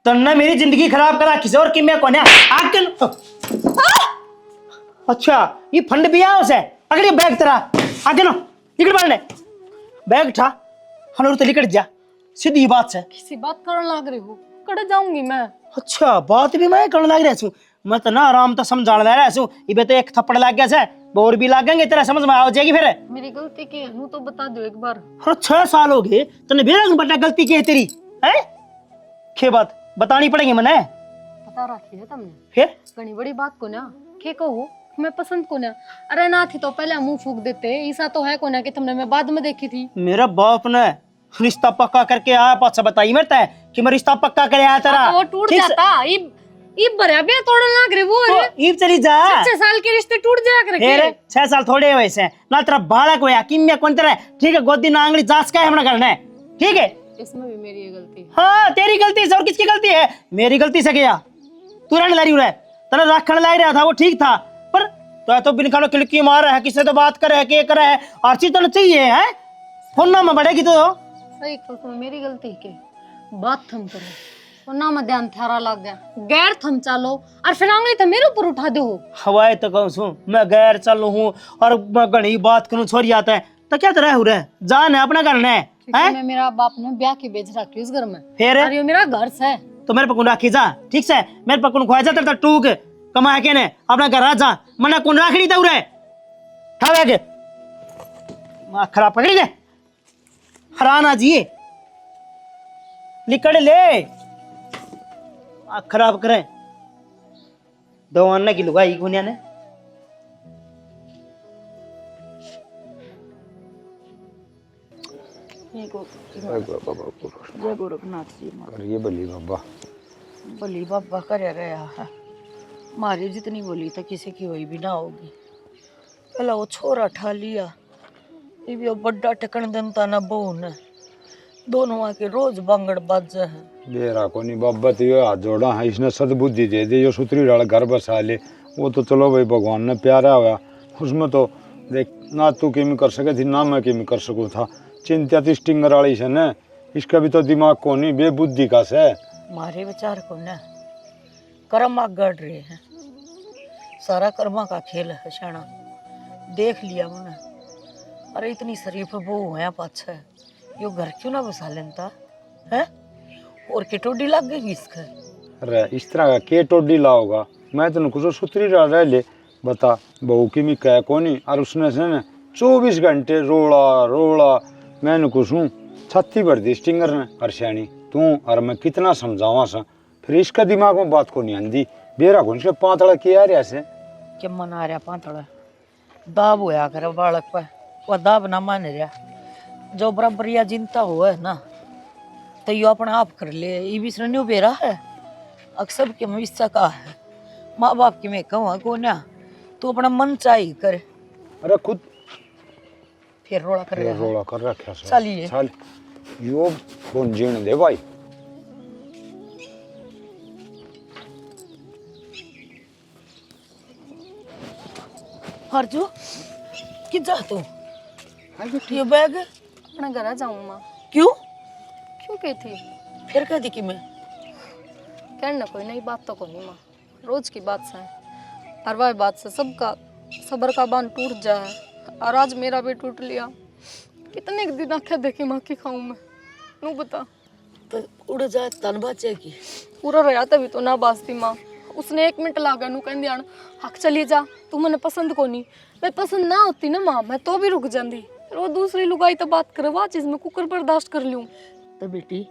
तन्ने मेरी जिंदगी खराब करा किसे और कि मैं कौन है आके अच्छा ये फंड भी है उसे अगर ये बैग तेरा आगे नो निकल पड़ने बैग उठा हनूर तो निकल जा सीधी बात है किसी बात करने लग रही हो कड़ जाऊंगी मैं। अच्छा बात भी मैं करने लग रहा हूँ मैं तो ना आराम तो समझाने लग रहा हूँ इबे तो एक थप्पड़ लग गया से और भी लगेंगे तेरा समझ में आ जाएगी फिर। मेरी गलती की है तो बता दो एक बार। और 6 साल हो गए तने बेरंग बटा गलती की है तेरी है के बात बतानी पड़ेगी मने पता रखी है तुमने फिर घनी बड़ी बात को ना के कहो मैं पसंद को ना। अरे ना थी तो पहले मुंह फूक देते ऐसा तो है को ना कि तुमने मैं बाद में देखी थी। मेरा बाप ने रिश्ता पक्का करके आया पाछा बताई मरता है कि मैं रिश्ता पक्का करे आया तेरा तो वो टूट जाता ई भरिया बे तोड़न लग रही वो तो ईब चली जा 6 साल के रिश्ते टूट जाया करे फिर 6 साल थोड़े हुए से ना तेरा बालक होया किम्या कौन तेरा ठीक है गोदी ना आंगली जांच का है हमने करना है ठीक है इसमें भी मेरी ये गलती है। हाँ तेरी गलती से और किसकी गलती है मेरी गलती से गया तू रहने लगी रहा तेरा रखने लग रहा था वो ठीक था पर तो बिन खानो खिड़की मार रहा है किसी से बात करे है के करे है हर चीज तो चाहिए है फोन ना में बढ़ेगी तो सही तो मेरी गलती के बात थम करो और ना मैं ध्यान थारा लग गया गैर थम चालो और फिर आंगली तो मेरे ऊपर उठा दो हवाए तो कहूँ सू मैं गैर चल हूँ और मैं घनी बात करूँ छोरी आता है तो क्या तरह हो रहा है जान है अपना करना है मैं मेरा बाप ने ब्याह की बेच रखी उस घर में फिर और ये मेरा घर है तो मेरे पकुन राखी जा ठीक से मेरे पकुन खुआ जा तेरा टूक कमा के ने अपना घर आ जा मना कौन राखड़ी तो रे ठावे के मां खराब पकड़ी ले हराना जी निकल ले खराब करे दो अन्ना की लुगाई गुनिया ने जय गोरखनाथ जी करिए बली बाबा। बली बाबा कर रहा है मारी जितनी बोली तो किसी की हुई भी ना होगी। पहला वो छोरा ठा लिया ये भी वो बड़ा टकन देता ना बहू ने दोनों आके रोज बांगड़ बाज है। बेरा को नहीं बाबा तो ये हाथ जोड़ा है इसने सद्बुद्धि दे दी जो सुतरी डाल घर बसा ले वो तो चलो भाई भगवान ने प्यारा हुआ उसमें तो देख ना तू किम कर सके थी ना मैं किम कर सकूँ था चिंता तो स्टिंगर वाली से न इसका भी तो दिमाग को नहीं बेबुद्धि का से मारे विचार को न कर्म गढ़ रहे हैं सारा कर्मा का खेल है शाना देख लिया मैंने। अरे इतनी शरीफ बहू है पाछे यो घर क्यों ना बसा लेता है और के टोडी लग गई इसका। अरे इस तरह का के टोडी लाओगा मैं तो कुछ सुतरी डाल रह ले बता बहू की मी कह को नहीं और उसने से न 24 घंटे रोड़ा रोड़ा मैंने कुछ हूँ छत्ती भर दी स्टिंगर ने परशानी तू और मैं कितना समझावा सा फिर इसका दिमाग में बात को नहीं आंदी बेरा को इसके पांतड़ा किया रहा से क्या मना रहा पांतड़ा दाब होया कर बालक पे वो दाब ना मान रहा जो बराबर या जिंता हो है ना तो यो अपना आप कर ले ये भी श्रेणी बेरा है अक्सर के में इसका का है माँ बाप की मैं कहूँ को ना तू अपना मन चाहिए कर। अरे खुद फिर रोड़ा कर रहा है रोड़ा कर रखा चलिए चल यो कौन जीण दे भाई हरजू कि जा तू ये बैग अपने घर जाऊं मां। क्यों क्यों कहती फिर कह दी कि मैं कहना कोई नई बात तो कोई नहीं मां रोज की बात से हर वह बात से सबका सबर का बांध टूट जाए और आज मेरा भी टूट लिया। कितने दिन आखे देखी माँ की खाऊं मैं नू बता तो उड़ जाए तन बचे की पूरा रहा तभी तो ना बाजती माँ उसने 1 मिनट लागा नू कहंदी आन हक चली जा तू मैंने पसंद को नहीं मैं पसंद ना होती ना माँ मैं तो भी रुक जाती वो दूसरी लुगाई तो बात करे वाह चीज मैं कुकर बर्दाश्त कर लूं। तो बेटी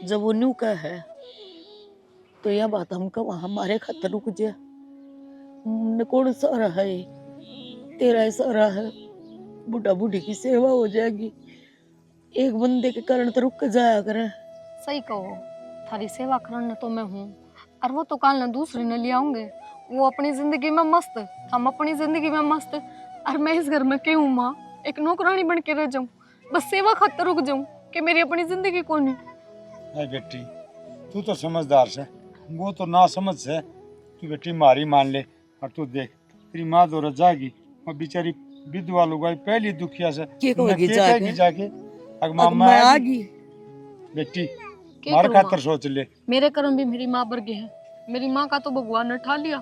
जब वो न्यू का है तो यह बात हम कब हमारे खतर रुक जा न कौन सारा है तेरा सारा है बूढ़ा बूढ़ी की सेवा हो जाएगी एक बंदे के कारण तो रुक जाया करे। सही कहो थारी सेवा करने तो मैं हूँ और वो तो काल न दूसरे न ले आऊंगे वो अपनी जिंदगी में मस्त हम अपनी जिंदगी में मस्त और मैं इस घर में क्यों माँ एक नौकरानी बन के रह जाऊं बस सेवा खातर रुक जाऊं कि मेरी अपनी जिंदगी कौन नहीं बेटी तू तो समझदार से वो तो ना समझ से तू बेटी मारी मान ले और तू देख तेरी माँ तो जाएगी और बेचारी विधवा लुगाई पहली दुखिया से के कहेगी जाके अग मामा मैं आगी बेटी क्या मार करूँ खातर माँ? सोच ले। मेरे कर्म भी मेरी माँ पर गए हैं। मेरी माँ का तो भगवान ने ठा लिया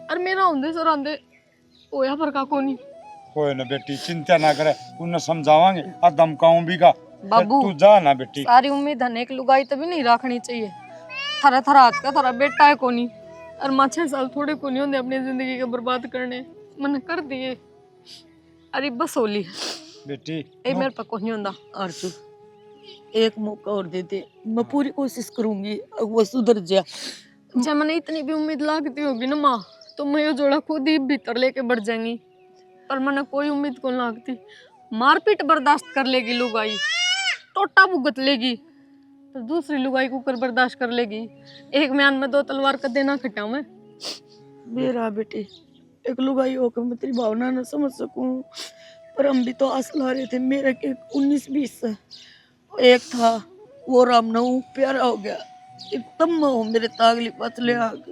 और मेरा होंदे सर आंदे होया पर का कोनी। कोई ना बेटी चिंता ना करे, उन्हें समझावांगे और धमकाऊं भी का। बाबू, तू जा ना बेटी। सारी उम्मीद धन एक लुगाई तभी नहीं रखनी चाहिए। थारा थारा हाथ का थारा बेटा है कोनी और माँ 6 साल थोड़े कोनी होंगे अपनी जिंदगी के बर्बाद करने। मैंने कर दिए। अरे बस होली बेटी ए मेरे पर कोनी होंदा। अर्जुन एक मौका और दे दे, मैं पूरी कोशिश करूंगी वो सुधर जा। जब मैंने इतनी भी उम्मीद लागती होगी ना माँ, तो मैं ये जोड़ा खुद ही भीतर लेके बढ़ जाएंगी। पर मैंने कोई उम्मीद को लागती। मारपीट बर्दाश्त कर लेगी लुगाई, टोटा भुगत लेगी, तो दूसरी लुगाई कुकर बर्दाश्त कर लेगी। एक म्यान में 2 तलवार का देना खटा मैं। मेरा बेटे एक लुगाई होकर मैं तेरी भावना न समझ सकूं, पर हम भी तो आस ला रहे थे। मेरा के 19-20 एक था वो रामनऊ प्यारा हो गया। एकदम हो मेरे तागली पतले आग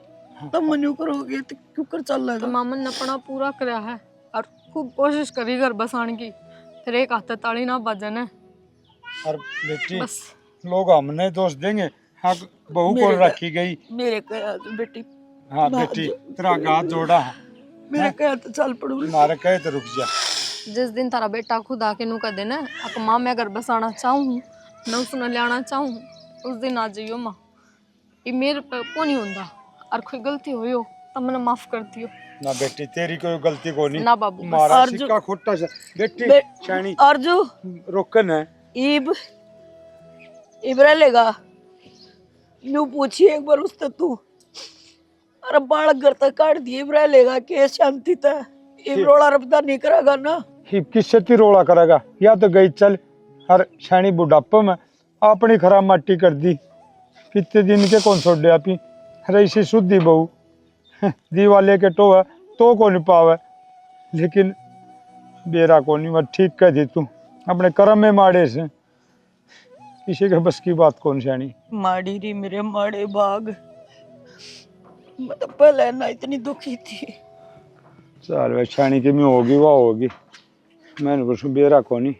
तब मनु करोगे तो क्यों कर चल तो लगा। मामन ने अपना पूरा कराया है और खूब कोशिश करी घर बसाने की। फिर एक हाथ ताली ना बजन है और बेटी बस। लोग हमने दोष देंगे। हाँ बहू को रखी गई। मेरे कहा तो बेटी, हाँ बेटी तेरा हाथ जोड़ा है। मेरे कहा तो चल पड़ू। मारे कहे तो रुक जा। जिस दिन तारा बेटा खुद आके नु कह देना अक माँ मैं घर बसाना चाहूँ न उसने लाना चाहूँ, उस दिन आ जाइयो माँ। ये मेरे पे को नहीं होता और कोई गलती हुई हो तो मैंने माफ कर दियो ना बेटी तेरी कोई गलती को नहीं। ना बाबू बस। मारा अर्जुन- सिक्का खोटा सा बेटी शानी अर्जुन रोकन है। इब इबरा लेगा यूं पूछिए एक बार उससे तू। अरे बालक घर तक काट दिए इबरा लेगा के शांति था। इबरोला रब्दा नहीं करेगा ना। ही किससे ती रोड़ा करेगा, या तो गई चल हर शानी बुढ़ापे में अपनी खराब माटी कर दी। कितने दिन के कौन छोड़ दिया पी रईसी शुद्धि बहू दीवाले के टो है तो को नहीं पावे, लेकिन बेरा को नहीं। मैं ठीक कह दी तू अपने कर्म में माड़े से किसी के बस की बात कौन शानी। माड़ी री मेरे माड़े बाग, मैं तो पहले ना इतनी दुखी थी। चल भाई शानी की में होगी वह होगी। मैंने कुछ बेरा को नहीं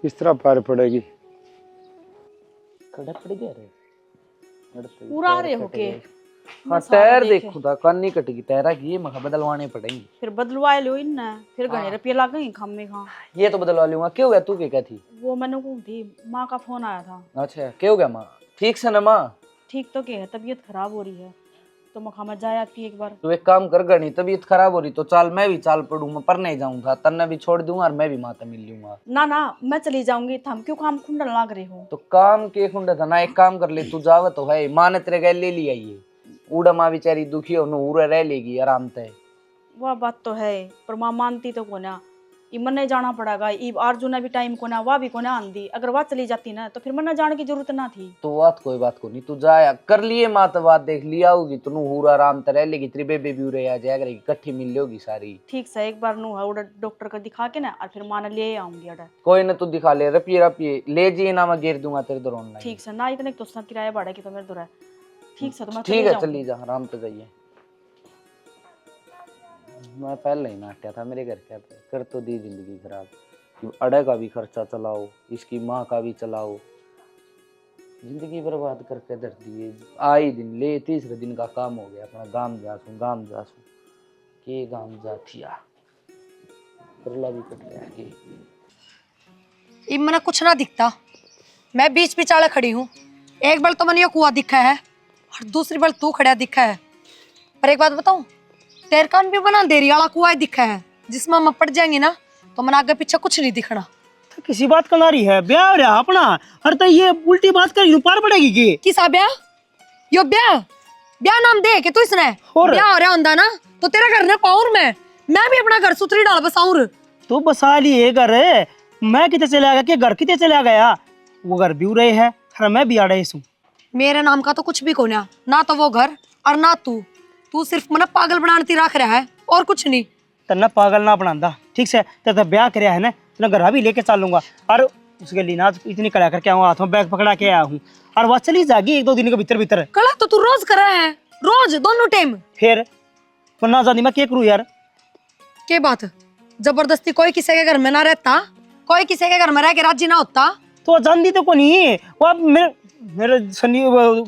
किस तरह पार पड़ेगी। खड़ा पड़ गया रे पूरा रे होके हाँ टायर देख खुदा कान नहीं कटेगी टायरा की ये मखा बदलवाने पड़ेंगे। फिर बदलवा लो इन ना, फिर घने रुपये लागेंगे खम्मे खा। ये तो बदलवा लूंगा। क्यों गया तू क्या थी? वो मैंने कही थी माँ का फोन आया था। अच्छा क्यों गया माँ? ठीक से ना माँ? ठीक तो क्या है, तबीयत खराब हो रही है तो मखा मैं जाया थी एक बार। तू एक काम कर गणी तबीयत खराब हो रही तो चाल मैं भी चाल पड़ू, मैं पर नहीं जाऊंगा तन्ने भी छोड़ दूंगा और मैं भी माता मिल लूंगा। ना ना मैं चली जाऊंगी, थम क्यों काम खुंडन लाग रहे हो। तो काम के खुंडा था ना, एक काम कर ले तू जावा तो है माँ ने तेरे गए ले लिया ये उड़ा माँ बेचारी दुखी हो नूर रह लेगी आराम से। वह बात तो है पर माँ मानती तो को ना, ये मन नहीं जाना पड़ेगा। इब अर्जुन भी टाइम को ना, वह भी को ना आंदी। अगर वह चली जाती ना तो फिर मन जाने की जरूरत ना थी। तो बात कोई बात को नहीं, तू जाया कर लिए माँ तो बात देख लिया होगी तू हूर आराम से रह लेगी। तेरी बेबी भी उरे आ जाया करेगी, इकट्ठी मिल लोगी सारी। ठीक से एक बार नू है डॉक्टर को दिखा के ना और फिर माँ ने ले आऊंगी अडा। कोई ना तू दिखा ले रपिए रपिए ले जी ना मैं गिर दूंगा तेरे दौरान ऑनलाइन। ठीक से ना इतने तो उसका किराया बढ़ा की तो मेरे दूर है। ठीक से तो मैं ठीक चली है जाऊंगी। चली जा आराम से जाइए। मैं पहले ही नाट्या था मेरे घर क्या कर तो दी जिंदगी खराब। अड़े का भी खर्चा चलाओ, इसकी माँ का भी चलाओ, जिंदगी बर्बाद करके दर दिए। आई दिन ले तीसरे दिन का काम हो गया अपना गांव जासू के गांव जाथिया करला भी कट गया के। इब मैंने कुछ ना दिखता, मैं बीच बिचाले खड़ी हूँ। एक बार तो मैंने ये कुआं दिखा है और दूसरी बार तू खड़ा दिखा है। पर एक बात बताऊं, तेरे कान भी बना देरी वाला कुआं दिखा है जिसमें हम पड़ जाएंगे ना तो मैंने आगे पीछे कुछ नहीं दिखना। तो किसी बात का नारी है ब्याह हो रहा अपना हर तो ये उल्टी बात कर यूं पार पड़ेगी की किसा ब्याह? यो ब्याह ब्याह नाम दे के तू इसने और? ब्याह हो रहा होंदा ना तो तेरा घर ने पाऊर मैं भी अपना घर सुथरी डाल बसाऊर। तो बसा लिए घर, मैं कितने चला गया कि घर कितने चला गया। वो घर भी रहे है और मैं भी आ रही हूँ। मेरे नाम का तो कुछ भी कोना, ना तो वो घर और ना तू सिर्फ मना पागल बनाने रख रहा है और कुछ नहीं। तना पागल ना बनांदा ठीक से तेरा ब्याह कराया है ना, तेरा घर भी लेके चलूंगा और उसके लिए ना इतनी कड़ा करके आऊँ, हाथों बैग पकड़ा के आया हूँ और वह चली जाएगी 1-2 दिन के भीतर भीतर। कला तो तू रोज कर रहा है, रोज दोनों टाइम। फिर ना जानी मैं क्या करूँ यार। के बात जबरदस्ती कोई किसी के घर में ना रहता, कोई किसी के घर में रह के राजी ना होता तो जानती तो को नहीं वो अब मेरे सनी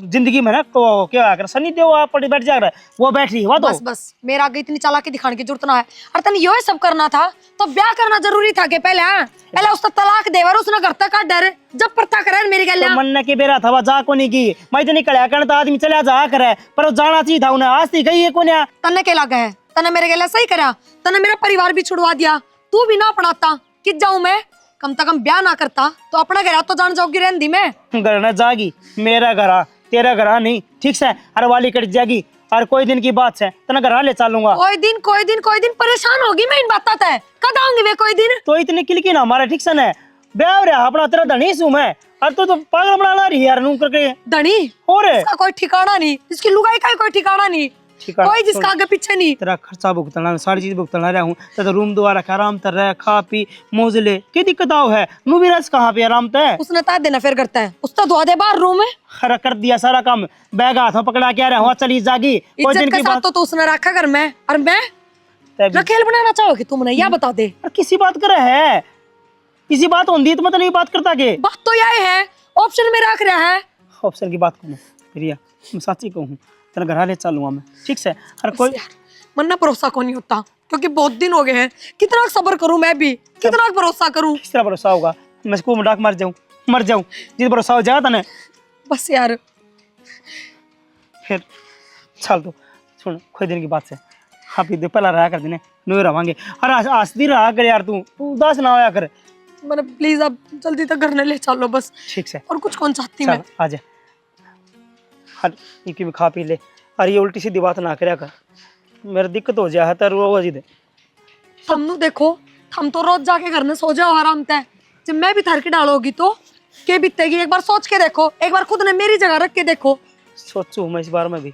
जिंदगी में ना तो क्या कर सनी देव आप पड़ी बैठ जा रहा है वो बैठ रही है वो तो बस बस मेरा आगे इतनी चालाकी दिखाने की जरूरत ना है। अरे तने यो सब करना था तो ब्याह करना जरूरी था के पहले। हाँ पहले उसका तलाक देवर उसने घर तक काट डरे जब पड़ता करे मेरी गल तो मन के बेरा था जा को नहीं की मैं तो निकल आया तो आदमी चला जा करे पर वो जाना चाहिए था उन्हें आज गई है कोने तने के लगा है तने मेरे गला सही करा तने मेरा परिवार भी छुड़वा दिया तू भी ना अपनाता कि जाऊं मैं कम से कम ब्याह ना करता तो अपना घर तो जान जाओगी रहंदी मैं घर न जागी मेरा घर तेरा घर नहीं ठीक से हर वाली कट जाएगी और कोई दिन की बात है तना घर ले चलूंगा कोई दिन परेशान होगी मैं इन बातों से कद आऊंगी वे कोई दिन तो इतनी किलकी ना हमारा ठीक से न ब्याह रहा अपना तेरा धनी सू मैं और तो पागल बना रही यार नू करके धनी और इसका कोई ठिकाना नहीं इसकी लुगाई का कोई ठिकाना नहीं कोई जिसका आगे पीछे नहीं तेरा खर्चा भुगतना सारी चीज भुगतना रहा हूँ तो रूम द्वारा आराम तर रहा खा पी मौज ले की दिक्कत आओ है नू भी रस कहाँ पे आराम तय उसने ता देना फिर करता है उसका दुआ दे बाहर रूम में खरा कर दिया सारा काम बैग हाथों पकड़ा के आ रहा हूँ चली जागी कोई इज्जत दिन के की साथ बात तो उसने रखा घर में और मैं रखेल बनाना चाहोगे तुमने या बता दे किसी बात कर है किसी बात होती तो मतलब नहीं बात करता के बात तो यही है ऑप्शन में रख रहा है ऑप्शन की बात कहूँ प्रिया मैं सच्ची कहूँ तेरा घर ले चलूंगा मैं ठीक से हर कोई मन ना भरोसा को नहीं होता क्योंकि बहुत दिन हो गए हैं कितना सब्र करूं मैं भी कितना भरोसा करूं किस तरह भरोसा होगा मैं स्कूल में डाक मर जाऊं जिस भरोसा हो जाएगा तने बस यार फिर चल तो सुन कोई दिन की बात से आप ये पहला रहा कर देने नो रवांगे और आस्ती रहा कर यार तू उदास ना होया कर मैंने प्लीज अब जल्दी तक घर ले चलो बस ठीक से और कुछ कौन चाहती मैं आ जा हर एक भी खा पी ले अरे ये उल्टी सीधी बात ना करया कर मेरी दिक्कत हो जाए तो रो जी दे हम देखो हम तो रोज जाके घर में सो जाओ आराम तय जब मैं भी थर के डालोगी तो के बीतेगी एक बार सोच के देखो एक बार खुद ने मेरी जगह रख के देखो सोचू मैं इस बार में भी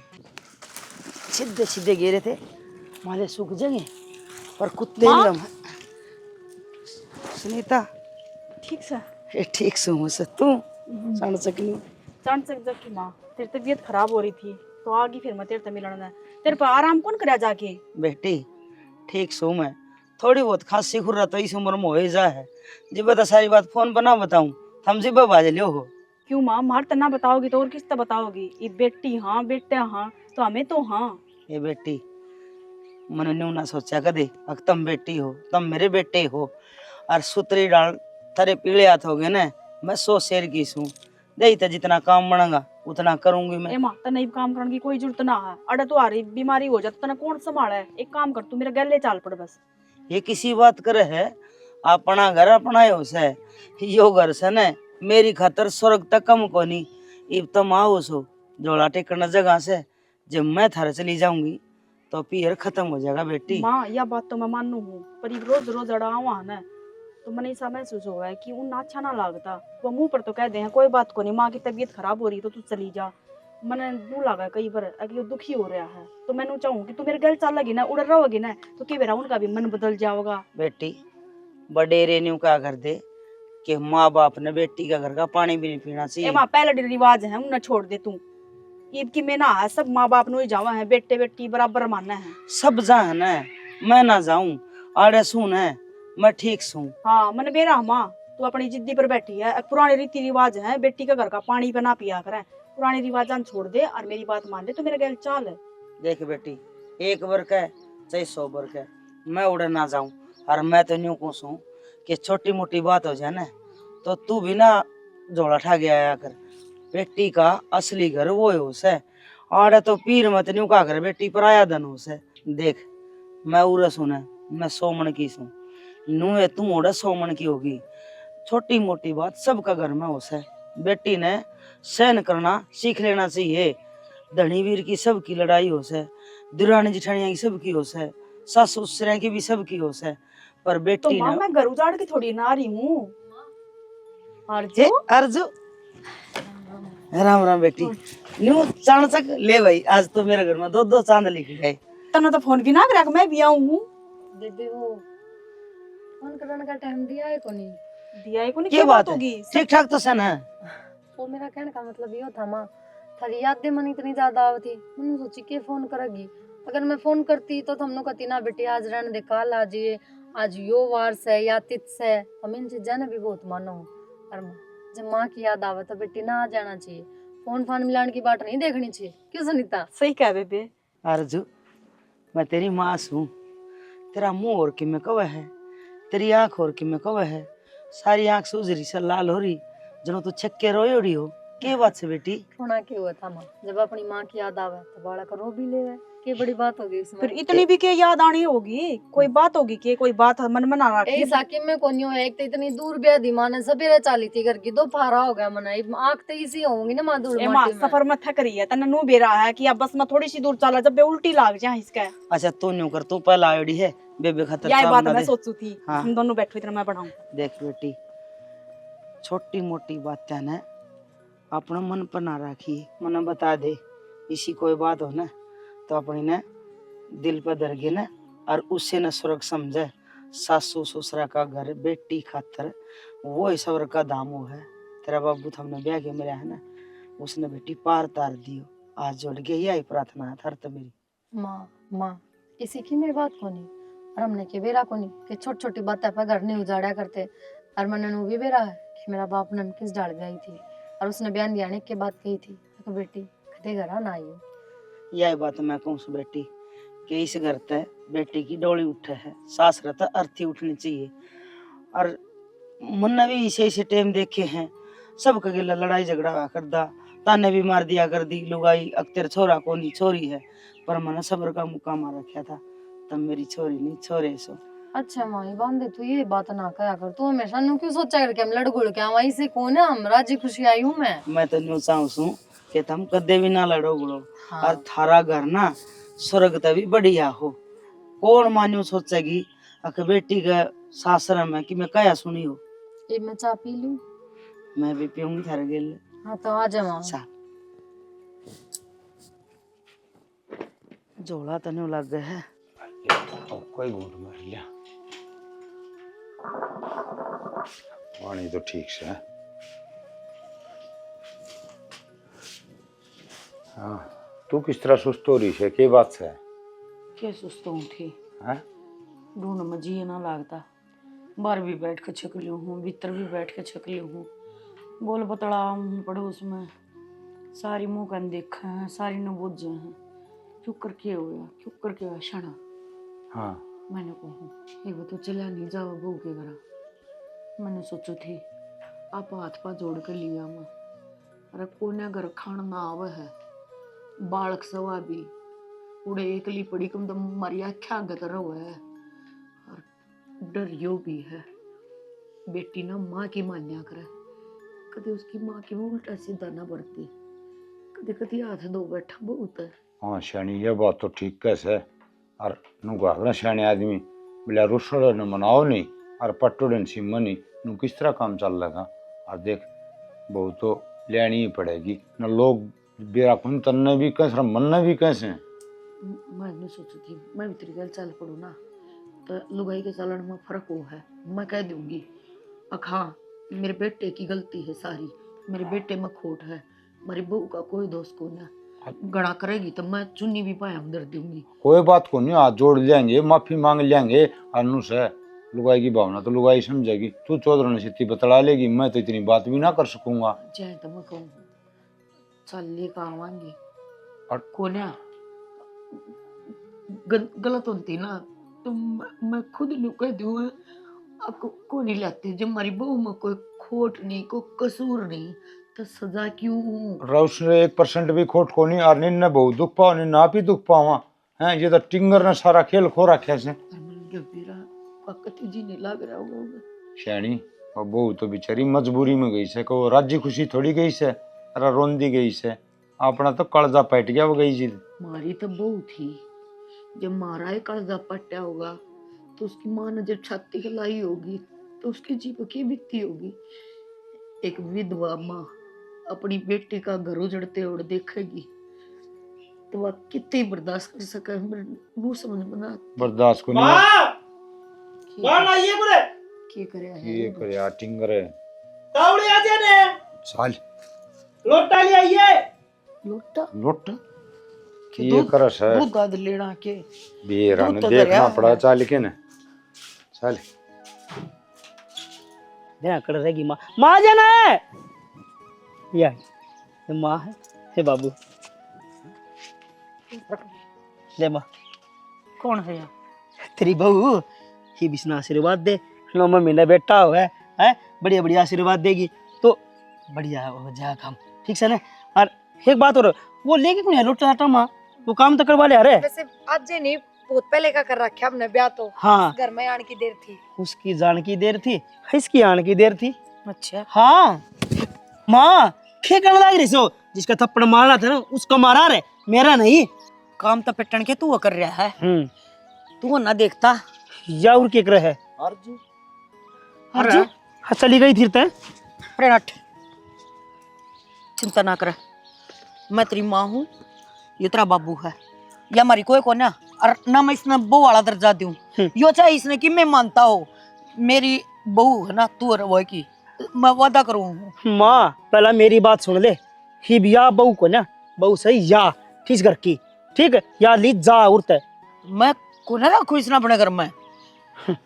सीधे सीधे गिरे थे माले सूख जाएंगे पर कुत्ते माँ? नहीं सुनीता ठीक से ये ठीक से मुझसे तू समझ सकनी जान सक जबकि माँ तेरी तबीयत खराब हो रही थी तो आगी फिर मैं तेरे से मिलना तेरे पर आराम कौन करा जाके बेटी ठीक सो मैं थोड़ी बहुत खांसी खुर्रा तो इस उम्र में हो ही जा है जी बता सारी बात फोन पर ना बताऊं हम जी बाज लियो हो क्यों माँ मार तना बताओगी तो और किस तरह बताओगी ये बेटी हाँ बेटे हाँ तो हमें तो हाँ ये बेटी मैंने न्यू ना सोचा कदे अग तुम बेटी हो तुम मेरे बेटे हो और सुतरी डाल थारे पीले हाथ हो गए ना मैं 100 शेर की सूं दे तो जितना काम बनेगा उतना करूंगी मैं ए माँ तना काम करने की कोई जरूरत ना है अरे तो आ रही बीमारी हो जाती तना कौन संभाला है एक काम कर तू मेरे गले चाल पड़ बस ये किसी बात करे है अपना घर अपना है यो घर से न मेरी खातर स्वर्ग तक कम को नहीं इब तो माऊस हो जोड़ा टेकना जगह से जब मैं थारे चली जाऊंगी तो पीर खत्म हो जाएगा बेटी माँ यह बात तो मैं मानू हूँ पर ये रोज रोज अड़ावा है ना तो मैंने ऐसा महसूस हुआ है कि उन अच्छा ना लगता वो मुंह पर तो कह दे हैं कोई बात को नहीं माँ की तबीयत खराब हो रही तो तू चली जा मैंने नू लगा कई बार अगर दुखी हो रहा है तो मैंने चाहूँ कि तू मेरे गल चल लगी ना उड़ रहोगी ना तो कई बार उनका भी मन बदल जाओगा बेटी बडेरे न्यू क्या कर दे कि माँ बाप ने बेटी का घर का पानी भी नहीं पीना चाहिए माँ पहले रिवाज है उन्हें छोड़ दे तू ईद की में ना है सब माँ बाप नु ही जावा है बेटे बेटी बराबर मानना है सब जान है मैं ना जाऊं आड़े सुन है मैं ठीक सुन हाँ मैंने बेरा माँ तू अपनी जिद्दी पर बैठी है पुराने रीति रिवाज है बेटी का घर का पानी बना पिया करे पुराने रिवाजान छोड़ दे और मेरी बात मान दे तो मेरे गल चाल है देख बेटी एक वर्क है चाहे 100 वर्क है मैं उड़े ना जाऊं और मैं तो न्यू कहूँ कि छोटी मोटी बात हो जाए ना तो तू भी ना जोड़ा ठा गया आया कर बेटी का असली घर वो है उसे आड़े तो पीर मत न्यू का घर बेटी पर आया धन उसे देख मैं उरे सुने मैं 100 मन की सू नू है तू उड़े 100 मन की होगी छोटी मोटी बात सबका घर में उसे बेटी ने सहन करना सीख लेना चाहिए धनी वीर की सबकी लड़ाई हो से दुरानी जिठानिया की सबकी हो से सास ससुर की भी सबकी हो से पर तो बेटी माँ ने मैं घर उजाड़ के थोड़ी ना रही हूँ जे अर्जु राम राम बेटी न्यू चांद तक ले भाई आज तो मेरे घर में 2 चांद लिख गए तना तो फोन भी ना करा मैं भी आऊँ हूँ दीदी वो फोन करने का टाइम दिया है को नहीं दिया है को नहीं क्या बात होगी है ठीक ठाक तो सन है वो मेरा कहने का मतलब यो था माँ थारी यादें मन इतनी ज्यादा आवती मैंने सोची के फोन करेगी अगर मैं फोन करती तो हमने कहती ना बेटी आज रहने दे काल आ जाइए आज यो वार से या तिथ से हम इन चीजें ने भी बहुत मानो और जब माँ की याद आवे तो बेटी ना आ जाना चाहिए, फोन फान मिलाने की बात नहीं देखनी चाहिए, क्यों सुनीता? सही कह बेबे। अर्जु, मैं तेरी माँ हूँ। तेरा मुंह और कि मैं कवे है, तेरी आंख और कि मैं कवे है, सारी आंख सूझरी से लाल हो रही, जनो तू छक्के रोई उड़ी हो। के बात से बेटी? रोना क्यों हुआ था माँ? जब अपनी माँ की याद आवे तो बालक रो भी ले, के बड़ी बात होगी इसमें? फिर इतनी भी के याद आनी होगी, कोई बात होगी के कोई बात मन में ना रखी। ए साकिब में कोनी हो, एक तो इतनी दूर ब्याह दी माँ ने सबेरे चाली थी घर की, दो फारा हो गया मना, आंख तो इसी होंगी ना माँ धूल ए माँ माटी में। सफर में थक रही है, तने नू बेरा है कि अब बस मैं थोड़ी सी दूर चला जब बे उल्टी लाग जाए इसका। अच्छा तू न्यू कर, तू पहला आयोडी है बेबे खतर यही चाव बात ना मैं दे। सोचू थी, हाँ। हम दोनों बैठो इतना मैं बढ़ाऊं। देख बेटी, छोटी मोटी बातें न अपना मन पर ना रखी, मन बता दे। इसी कोई बात हो ना तो अपनी ने दिल पर दरगे न, और उससे न स्वर्ग समझे। सासू ससुरा का घर बेटी खातर वो ईश्वर का दामो है। तेरा बाबू हमने ब्याह के मेरा है ना, उसने बेटी पार तार दियो। आज जोड़ के यही प्रार्थना है थर तो मेरी। माँ इसी की मेरी बात कोनी, और हमने के बेरा कोनी कि छोटी छोटी बातें पर घर नहीं उजाड़ा करते। और मैंने नु भी बेरा है कि मेरा बाप ने किस डाल गई थी, और उसने बयान दिया के बात कही थी कि बेटी कदे घर ना आइयो। यही बात मैं कहूँ बेटी कि इस घर ते बेटी की डोली उठे है, सास रहता अर्थी उठनी चाहिए। और मुन्ना भी इसे इसे टाइम देखे हैं, सब के गिला लड़ाई झगड़ा कर दा, ताने भी मार दिया कर दी लुगाई, अक्तर छोरा कौन छोरी है, पर मैंने सब्र का मुकामा रखा था। तब मेरी छोरी नहीं छोरे सो। अच्छा माँ ये बांधे तू ये बात ना कया कर, तू हमेशा नु क्यों सोचा करके हम लड़ गुड़ के आवा, इसे कौन है हम राजी खुशी आई हूँ मैं तो न्यू चाहूँ कि तुम कदे भी ना लड़ो गुड़ो। हाँ। और थारा घर ना स्वर्ग तभी बढ़िया हो। कौन मान्यो सोचेगी अक बेटी का सासरा में कि मैं कया सुनी हो। ये मैं चाय पी लूं? मैं भी पीऊंगी थारे गेल। हाँ तो आ जा माँ। जोड़ा तने लग गया है। कोई घूंट मार लिया, पानी तो ठीक से है। हाँ, तू किस तरह सुस्त हो रही है, के बात से है? के सुस्त हूँ थी हैं? ढूंढ में जी ना लगता, बाहर भी बैठ के छक लियो हूँ, भीतर भी बैठ के छक लियो हूँ। बोल बतड़ा हूँ पड़ोस में, सारी मुँह कन देखा है, सारी न बुझे हैं। क्यों करके होया, क्यों करके होया शना। हाँ मैंने कहूँ एक वो तो चला नहीं जाओ बहू के घर। मैंने सोचो थी आप हाथ पा जोड़ के लिया मैं, अरे कोने घर खाना ना आवे है, बालक सवा भी उड़े एकली पड़ी कम तो मारी आख्या गतर हुआ है, और डर यो भी है बेटी ना माँ की मान्या करे, कदे उसकी माँ की उल्टा सीधा ना बढ़ती, कदे कदे हाथ दो बैठा बहुत है। हाँ श्याणी, ये बात तो ठीक कैसे। और नु श्याणे आदमी बोला रुसड़ न मनाओ नहीं और पटोड़न सी मनी नु किस तरह काम चल रहा था। और देख बहु तो लेनी ही पड़ेगी न, लोग बेरा कुन तन्ने भी कैसे मनने भी कैसे। मैं सोची थी मैं भी तेरी गल चल पड़ू ना तो लुगाई के चलन में फर्क हो है, मैं कह दूंगी अख हाँ मेरे बेटे की गलती है सारी, मेरे बेटे में खोट है, मेरी बहू का कोई दोष को ना। गड़ा करेगी तो मैं चुन्नी भी पाया दर दूंगी। कोई बात को नहीं, हाथ जोड़ लेंगे, माफी मांग लेंगे। अनु से लुगाई की भावना तो लुगाई समझेगी, तू चौधरी ने सिद्धि बतला लेगी, मैं तो इतनी बात भी ना कर सकूंगा। चाहे तो मैं कहूँ चल लेकर आवांगी और कोन्या गलत होती ना तो मैं खुद नु कह दूँ को नहीं लाते, जब हमारी बहू में कोई खोट नहीं कोई कसूर नहीं तो सजा क्यों। रउस ने 1% भी खोट को नहीं, और निन्ने बहुत दुख पाओ नहीं ना भी दुख पावा है। ये तो टिंगर ने सारा खेल खो रखे से। जी नहीं लग रहा होगा श्याणी और बहू तो बेचारी मजबूरी में गई से, को राजी खुशी थोड़ी गई से, अरे रोंदी गई से, अपना तो कलजा पट गया वो गई जी। मारी तो बहू थी, जब मारा है कर्जा पट्टा होगा तो उसकी माँ ने जब छाती खिलाई होगी तो उसकी जीभ की बीती होगी। एक विधवा माँ अपनी बेटी का घर उजड़ते हुए देखेगी तो वह कितनी बर्दाश्त कर सके, मेरे मुंह समझ में ना। बर्दाश्त को नहीं क्या करे ये करे यार टिंगरे तावड़े आ जाने साल लोटा ले आइए। लोटा लोट ये करस है दूध दाद लेना के बेरा ने दूध तो देखना दरिया पड़ा है। चाल के न चल ध्यान कर रहेगी माँ। माँ जाना है या ये माँ है। हे बाबू ले माँ। कौन है यहाँ? तेरी बहू ही बिस्ना आशीर्वाद दे। नो मम्मी ने बेटा हुआ है बढ़िया बढ़िया आशीर्वाद देगी तो बढ़िया हो जाएगा काम, ठीक से ना। और एक बात और, वो लेके कौन है लोटा आटा माँ? वो काम तो करवा ले। अरे वैसे आज जे नहीं, बहुत पहले का कर रखा हमने ब्याह तो। हाँ, घर में आने की देर थी। उसकी जान की देर थी, इसकी आने की देर थी। अच्छा हाँ माँ, क्या करने लग रही सो? जिसका थप्पड़ मारना था ना उसको मारा रे, मेरा नहीं। काम तो पिटन के तू कर रहा है, तू ना देखता या और क्या कर है? अर्जु अरे हाँ, चली गई थी तय। प्रेनट चिंता ना कर, मैं तेरी माँ हूँ, ये तेरा बाबू है, या हमारी कोई को ना। और ना मैं इसने बहू वाला दर्जा दूं, यो चाहे इसने कि मैं मानता हो मेरी बहू है ना तू और वो की, मैं वादा करूँ। माँ पहला मेरी बात सुन ले, ही बिया बहू को ना, बहू सही या ठीक घर की, ठीक है या ली जा उड़ता है। मैं को ना रखू इसने अपने घर में,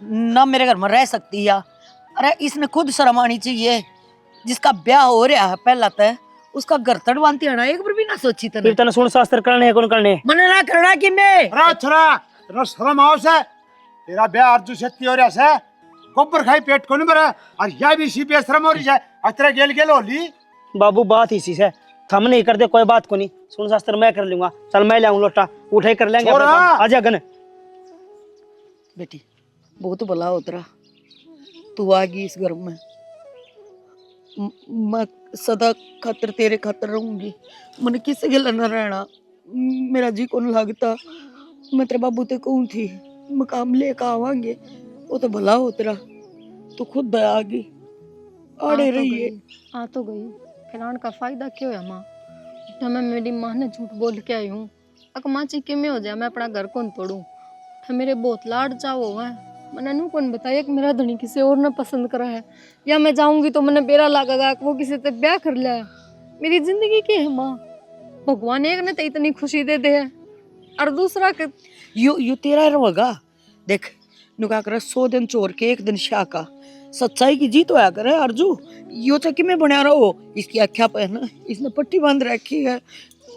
ना मेरे घर में रह सकती या। अरे इसने खुद शर्म आनी चाहिए, जिसका ब्याह हो रहा है पहला तय उसका घर तड़वानती है ना, एक बार भी ना सोची तने। फिर तने सुन शास्त्र करने है कौन करने? मने ना करना कि मैं। अरे छोरा तेरा शर्म आओ से, तेरा ब्याह अर्जु से हो रहा से, गोबर खाई पेट को नहीं भरा और यह भी सी बेशरम हो रही है। अतरे गेल गेल होली बाबू बात इसी से, थम नहीं कर दे कोई बात को नहीं, सुन शास्त्र मैं कर लूंगा। चल मैं लाऊं लोटा, उठे कर लेंगे अपना काम। आजा गन। बेटी बहुत भला हो तेरा, तू आ गई इस घर में, मैं सदा खातर तेरे खातर रहूंगी, मैंने किसी के न रहना, मेरा जी कौन लगता। मैं तेरे बाबू ते कहूँ थी मकाम लेकर आवांगे, वो तो भला हो तेरा, तू खुद आ गई आड़े रही है। आ तो गई, फिर आने का फायदा क्यों है माँ? जब मैं मेरी माँ ने झूठ बोल के आई हूँ, अगर माँ चीके में हो जाए मैं अपना घर कौन तोड़ूं? फिर मेरे बहुत लाड चाहो है, मैंने नू कौन बताया कि मेरा धनी किसी और ने पसंद करा है, या मैं जाऊंगी तो मैंने बेरा लगेगा कि वो किसी से ब्याह कर लिया है। मेरी जिंदगी की है माँ, भगवान एक ने तो इतनी खुशी दे दे है और दूसरा के यू तेरा रहेगा। देख नुका कर 100 दिन चोर के 1 दिन शाह का, सच्चाई की जीत होया करे अर्जू। यो चक्की में बना रहो, इसकी आख्या पे है ना इसने पट्टी बांध रखी है,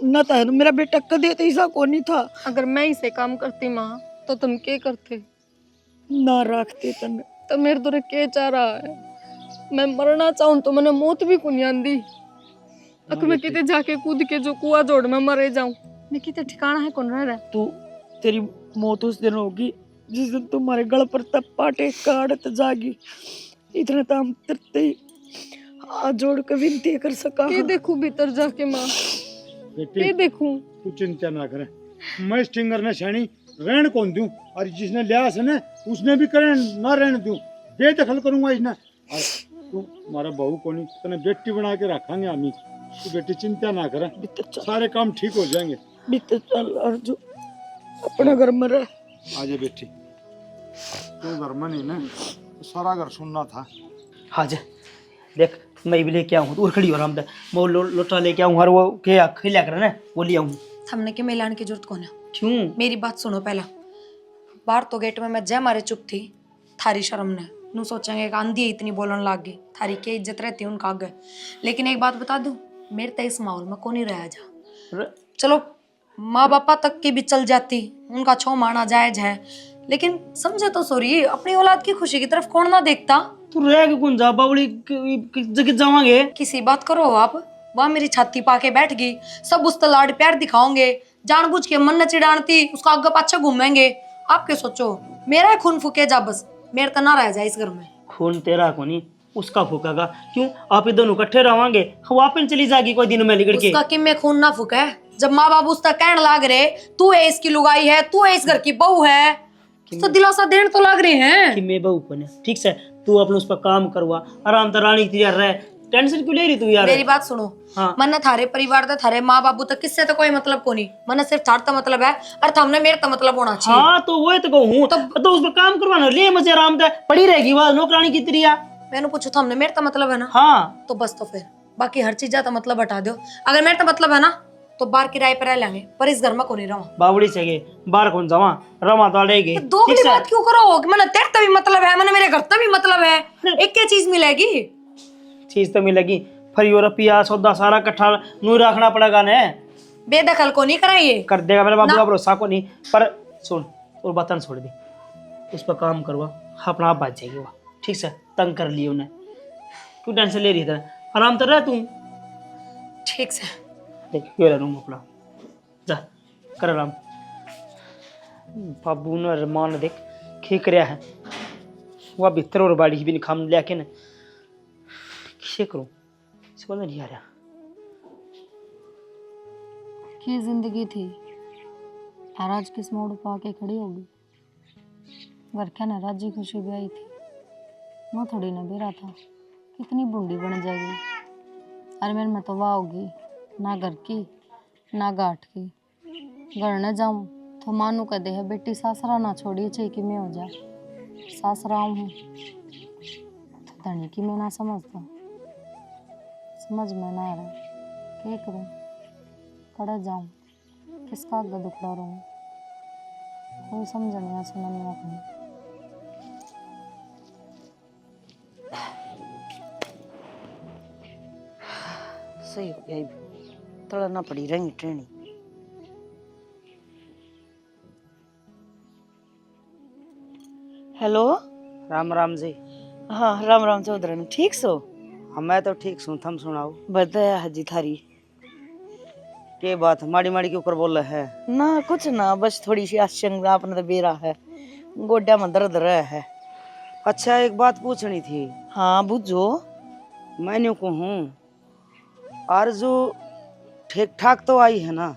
न तो है ना मेरा बेटा कदे तो ऐसा कौन नहीं था। अगर मैं इसे काम करती माँ तो तुम क्या करते? ना रखते तने तो मेरे तो क्या चाह रहा है? मैं मरना चाहूं तो मैंने मौत भी कुनी आंदी, अगर मैं किते जाके कूद के जो कुआ जोड़ में मरे जाऊं, मैं किते ठिकाना है कौन रह रहा? तू तेरी मौत उस दिन होगी जिस दिन तुम्हारे गल पर तब पाटे काटत जागी। इतने तो हम तरते ही हाथ जोड़ के विनती कर सका। के देखूं भीतर जाके माँ, के देखूं? तू चिंता ना करे, मैं स्टिंगर ने छानी रहन कौन दूं, और जिसने लिया से ना उसने भी करे ना रहने दूं, बेदखल करूंगा इसने। और तू हमारा बहू को नहीं तने बेटी बना के रखेंगे हम ही, तू बेटी चिंता ना करे, सारे काम ठीक हो जाएंगे। बीते चल अर्जु, अपना घर में रह। आजा बेटी, तू घर में नहीं ना तो सारा घर सुनना था। हाँ जा देख, मैं भी लेके आऊँ, और खड़ी हो रहा हूँ, मैं लोटा लेके आऊँ और वो क्या खिला कर ना वो ले आऊँ। हमने के मिलाने की जरूरत कौन है? क्यों? मेरी बात सुनो पहला। बाहर तो गेट में मैं जय मारे चुप थी, थारी शर्म ने नू सोचेंगे कि आंधी इतनी बोलन लाग गई, थारी क्या इज्जत रहती उनका आगे। लेकिन एक बात बता दूं, मेरे तो इस माहौल में कौन ही रहा जा। चलो माँ बापा तक की भी चल जाती, उनका छो माना जायज है, लेकिन समझे तो सॉरी, अपनी औलाद की खुशी की तरफ कौन ना देखता। तू रह के कौन जा बावली जगह जावांगे? किसी बात करो आप, वह मेरी छाती पाके बैठ गई, सब उस लाड प्यार दिखाओगे, जानबूझ के मन न चिड़ानती उसका आगे पाछे घूमेंगे। आप क्या सोचो मेरा खून फूके जा, बस मेरे तो ना रह जाए इस घर में। खून तेरा को नहीं उसका फूकेगा, क्यों? आप ही दोनों इकट्ठे रहोगे, वो आप चली जाएगी कोई दिन में लिगड़ के। उसका कि मैं खून ना फूका है, जब माँ बाप उसका कहने लाग रहे तू है इसकी लुगाई है, तू है इस घर की बहू है, तो दिलासा देने तो लाग रहे हैं कि मैं बहू बने। ठीक से तू अपने उस पर काम करवा, आराम से रानी की रह, टेंशन क्यों ले रही तू यार? मेरी बात सुनो, हाँ। मन थारे परिवार दा थारे माँ बाबू तक किससे तो कोई मतलब को नहीं, मन सिर्फ थार ता मतलब है और हमने मेरे ता मतलब होना चाहिए। हाँ तो वो तो कहूँ तो उस पर काम करवाना, ले मजे आराम से पड़ी रहेगी वह नौकरानी की तरिया। मैंने पूछो तो हमने मेरे ता मतलब है ना, हाँ तो बस, तो फिर बाकी हर चीज का मतलब हटा दो। अगर मेरे ता मतलब है ना तो बाहर किराए पर रह लेंगे, पर इस घर में को नहीं रहो। बावड़ी से बाहर कौन जावा, रमा तो रहेगी। दो की बात क्यों करो? मैंने तेरे तभी मतलब है, मैंने मेरे घर तभी मतलब है, एक क्या चीज मिलेगी? चीज तो मिलेगी, फिर यो रुपया सौदा सारा इकट्ठा नू रखना पड़ेगा ने। बेदखल को नहीं कराइए, कर देगा मेरे बाबू का भरोसा को नहीं। पर सुन, और बतन छोड़ दी, उस पर काम करवा, अपना आप बात जाएगी वो। ठीक से तंग कर लिए उन्हें, क्यों टेंशन ले रही है? आराम कर रहा है तू। ठीक से देख ये रहा रूम अपना, जा कर आराम। बाबू ने रमान देख खेक रहा है, वह भीतर और बाड़ी भी निखाम लेके न किसे करूं, समझ नहीं आ रहा। की जिंदगी थी और आज किस मोड़ पर आके खड़ी होगी। घर क्या ना राजी खुशी भी आई थी, मैं थोड़ी ना बेरा था कितनी बूढ़ी बन जाएगी। अरे मेरे में तो वाह होगी ना घर की ना घाट की। घर न जाऊँ तो मानू कह दे है बेटी सासरा ना छोड़िए चाहिए कि मैं हो जा। सासरा हूँ तो धनी की मैं ना समझता, समझ में ना आ रहा क्या करूँ, कड़ा जाऊँ किसका आगे दुखड़ा रहूँ, कोई समझ नहीं आ सुना नहीं अपनी। सही हो गया, थोड़ा ना पड़ी रही ट्रेनी। हेलो, राम राम जी। हाँ राम राम चौधरी, ठीक सो? हाँ मैं तो ठीक सुन, थम सुनाओ। बताया हजी थारी के बात माड़ी माड़ी के ऊपर बोल रहे है? ना कुछ ना, बस थोड़ी सी आशंका आपने तो बेरा है, गोड्या में दर्द रहा है। अच्छा एक बात पूछनी थी। हाँ बुझो। मैंने कहूँ आरजू ठीक ठाक तो आई है ना?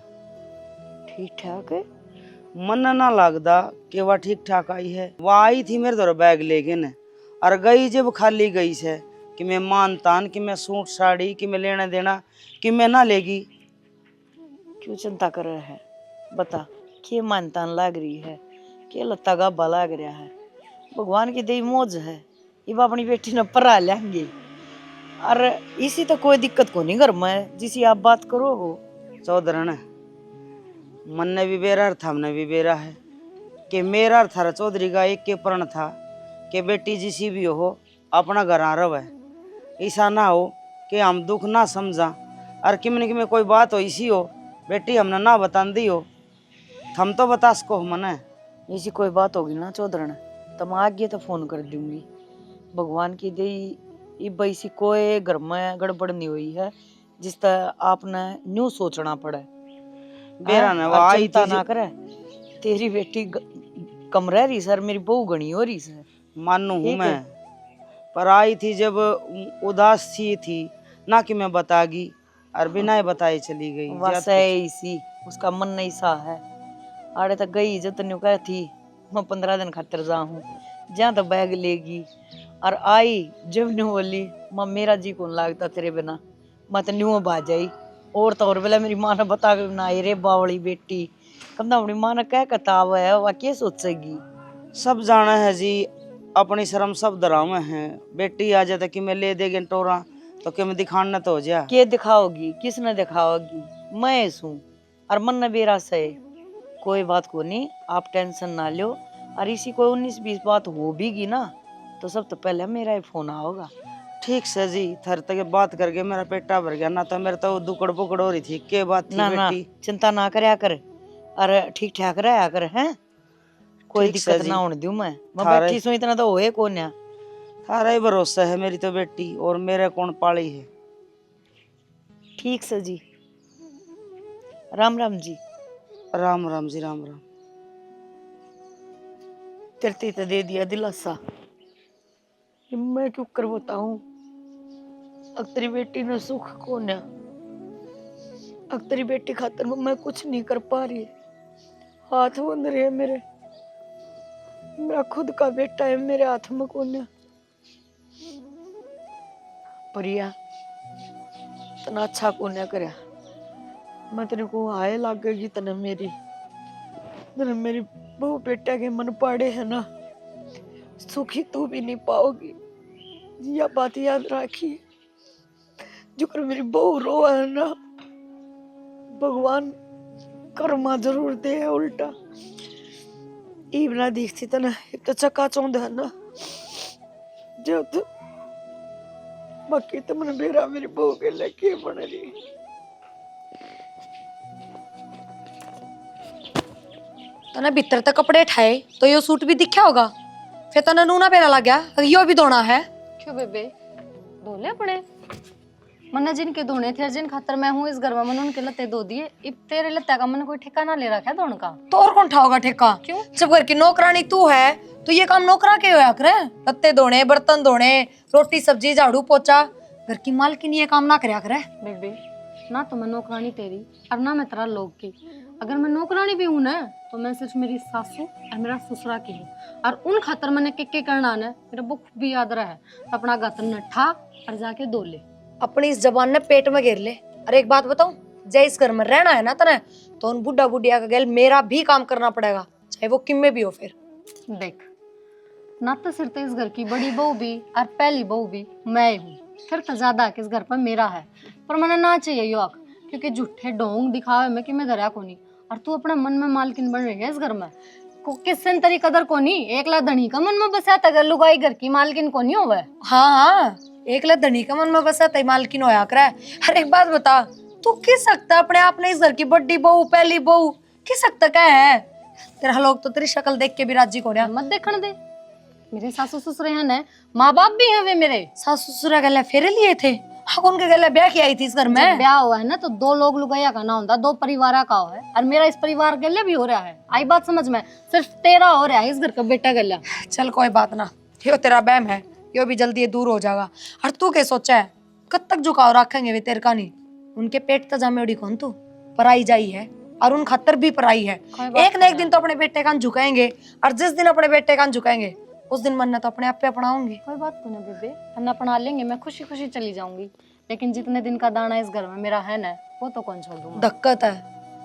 ठीक ठाक है, मन ना लगदा कि वह ठीक ठाक आई है। वह आई थी मेरे दर बैग लेके न, और गई जब खाली गई से कि मैं मान तान, कि मैं सूट साड़ी, कि मैं लेना देना, कि मैं ना लेगी। क्यों चिंता कर रहा है? बता के मानतान लाग रही है, के लत्ता गाबा लाग रहा है? भगवान की दई मौज है, ये अपनी बेटी ने परा लेंगे। और इसी तो कोई दिक्कत को नहीं घर में, जिसी आप बात करो हो। चौधरी मन ने भी बेरा और हमने भी बेरा है कि मेरा और थारा चौधरी का एक के प्रण था कि बेटी जिसी भी हो अपना घर आ रहा है। ऐसा ना हो कि हम दुख ना समझा और कि कोई बात हो इसी हो बेटी हमने ना बता दी हो, हम तो बता सको मने। ऐसी कोई बात होगी ना चौधरी तो मैं आगे तो फोन कर दूंगी। भगवान की दई इसी कोई घर में गड़बड़ नहीं हुई है जिस तरह आपने न्यू सोचना पड़े। बेरा ने वो आई चिंता थी ना करे, तेरी बेटी कम रह रही सर, मेरी बहू घनी हो रही सर। मानू हूँ ठीक मैं, है। पर आई थी जब उदास सी थी ना कि मैं बतागी, और बिना बताए चली गई। बस ऐसी उसका मन नहीं सा है। आड़े तक गई जो तन्यू कह थी मैं 15 दिन खातिर जाऊँ, जहाँ तो बैग लेगी। और आई जब न्यू बोली माँ मेरा जी कौन लागता तेरे बिना, मैं तो न्यू बाज आई। और तो और बेला मेरी माँ ने बता के ना रे बावली बेटी कम अपनी माँ ने कह कताब है, वह क्या सोचेगी? सब जाना है जी, अपनी शर्म सब डरावे हैं। बेटी आ जाता कि मैं ले देगी टोरा तो कि मैं दिखाना तो हो जा। के दिखाओगी, किसने दिखाओगी? मैं हूँ और मन न बेरा से। कोई बात को नहीं, आप टेंशन ना लो। और इसी कोई 19-20 बात हो भी गी ना तो सब तो पहले मेरा ही फोन आओगा। ठीक से जी, थर तक बात करके मेरा पेटा भर गया, ना तो मेरे तो दुकड़ पुकड़ हो रही थी। के बात थी ना ना बेटी? चिंता ना करया कर, अरे ठीक ठाक रहा कर हैं, कोई ठीक से दिक्कत जी। ना होने दूं मैं थारे- बैठी सू इतना तो होए कौन है। थारा ही भरोसा है मेरी तो बेटी, और मेरे कौन पाली है। ठीक से जी, राम राम जी। राम राम जी, राम राम। तेरे तो दे दिया दिलासा, मैं क्यों कर बताऊं। अब तेरी बेटी ने सुख कौन है, अब तेरी बेटी खातर मैं कुछ नहीं कर पा रही। हाथ बंद रहे मेरे, मेरा खुद का बेटा है मेरे हाथ में कौन है। परिया तना अच्छा कौन है करया, मैं तेरे को आए लागेगी तने मेरी बहू बेटा के मन पाड़े है ना, सुखी तू भी नहीं पाओगी। यह बात याद राखी, जो कर मेरी बहू रो है ना, भगवान कर्मा जरूर दे है उल्टा। इवना दिखती तो ना एक तो चक्का चौंध है ना जो तो बाकी तो मन बेरा मेरी बहू के लगे बन रही। तने भीतर तक कपड़े ठाए तो यो सूट भी दिखा होगा, फिर तने नूना पेरा लग गया यो भी धोना है। क्यों बेबे धोले अपने मन्ना जिनके धोने थे जिन खातर मैं हूँ इस घर में मैंने उनके लत्ते धो दिए। इब तेरे लत्ते का मैंने कोई ठेका ना ले रखा है धोने का। तो और कौन ठाओगा ठेका? क्यों? जब घर की नौकरानी तू है तो ये काम नौकरा के होया करे, लत्ते धोने बर्तन धोने रोटी सब्जी झाड़ू पोछा। घर की मालकिन ये काम ना करया करे। बेबे ना तो मैं नौकरानी तेरी और ना मैं तेरा लोग की। अगर मैं नौकरानी भी हूँ ना तो मैं सिर्फ मेरी सासू और मेरा ससुरा की हूँ और उन खातर मैंने के करना ना मेरा बुक भी याद रहा है। तो अपना गतन नठा और जाके धो ले। अपनी इस जबान ने पेट में घेर ले। अरे एक बात बताऊं, जय इस घर में रहना है ना तने तो उन बुढ़ा बुढ़िया का गैल मेरा भी काम करना पड़ेगा, चाहे वो किम में भी हो। फिर देख ना तो सिर्फ इस घर की बड़ी बहू भी और पहली बहू भी मैं ही हूँ, फिर तो ज्यादा किस घर पर मेरा है। पर मैंने ना चाहिए यो आख क्योंकि झूठे डोंग दिखावे में कि मैं दरिया को नहीं और तू अपने मन में मालकिन बन रही है इस घर में। किस तरी कदर को नहीं एकला धनी का मन में बसा अगर लुगाई घर की मालकिन को नहीं होवे। हाँ हाँ एक ला धनी का मन में बसा तय मालकिन होया करे। अरे एक बात बता, तू किस सकता अपने आप ने इस घर की बड़ी बहू पहली बहू किस सकता क्या है? तेरा लोग तो तेरी शक्ल देख के भी राजी को रहा। मत देखने दे, मेरे सासू ससुर हैं ना, माँ बाप भी हैं वे मेरे। सासू ससुरा गले फेरे लिए थे? हाँ कौन के गले ब्याह की आई थी इस घर में? जब ब्याह हुआ है ना तो दो लोग लुगाया का ना होता, दो परिवार का हो है और मेरा इस परिवार गले भी हो रहा है। आई बात समझ में? सिर्फ तेरा हो रहा है इस घर का बेटा गला। चल कोई बात ना, यो तेरा बैम है, यो भी जल्दी दूर हो जाएगा। और तू क्या सोचा है कब तक झुकाव रखेंगे वे तेरे का नहीं? उनके पेट तो जामे उड़ी कौन तू पराई जाई है और उन खतर भी पराई है। एक न एक दिन तो अपने बेटे का झुकाएंगे और जिस दिन अपने बेटे का झुकाएंगे उस दिन मन तो अपने आप पे अपनाऊंगी। कोई बात तो नहीं बेबे, हम अपना लेंगे, मैं खुशी खुशी चली जाऊंगी। लेकिन जितने दिन का दाना इस घर में मेरा है ना वो तो कौन छोड़ दूंगा।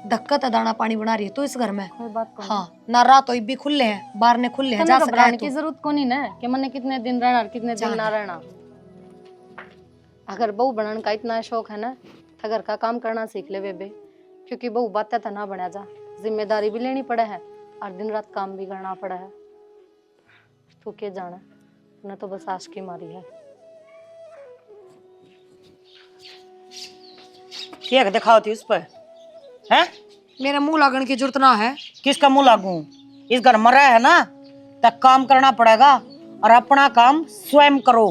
धक्कत है दाना पानी बना रही है तू इस घर में। कोई बात को हाँ ना रात तो भी खुले हैं बाहर ने खुले हैं, जा सकता है की जरूरत को नहीं ना कि मैंने कितने दिन रहना और कितने दिन ना रहना। अगर बहू बनने का इतना शौक है ना तो घर का काम करना सीख ले बेबे, क्योंकि बहू बातें तो ना बना जा, जिम्मेदारी भी लेनी पड़े है और दिन रात काम भी करना पड़ा है। तू क्या जाना, न तो बस आश की मारी है। क्या दिखाओ थी उस पर है? मेरा मुंह लागण की जरूरत ना है। किसका मुंह लागू? इस घर में रहा है ना तो काम करना पड़ेगा और अपना काम स्वयं करो।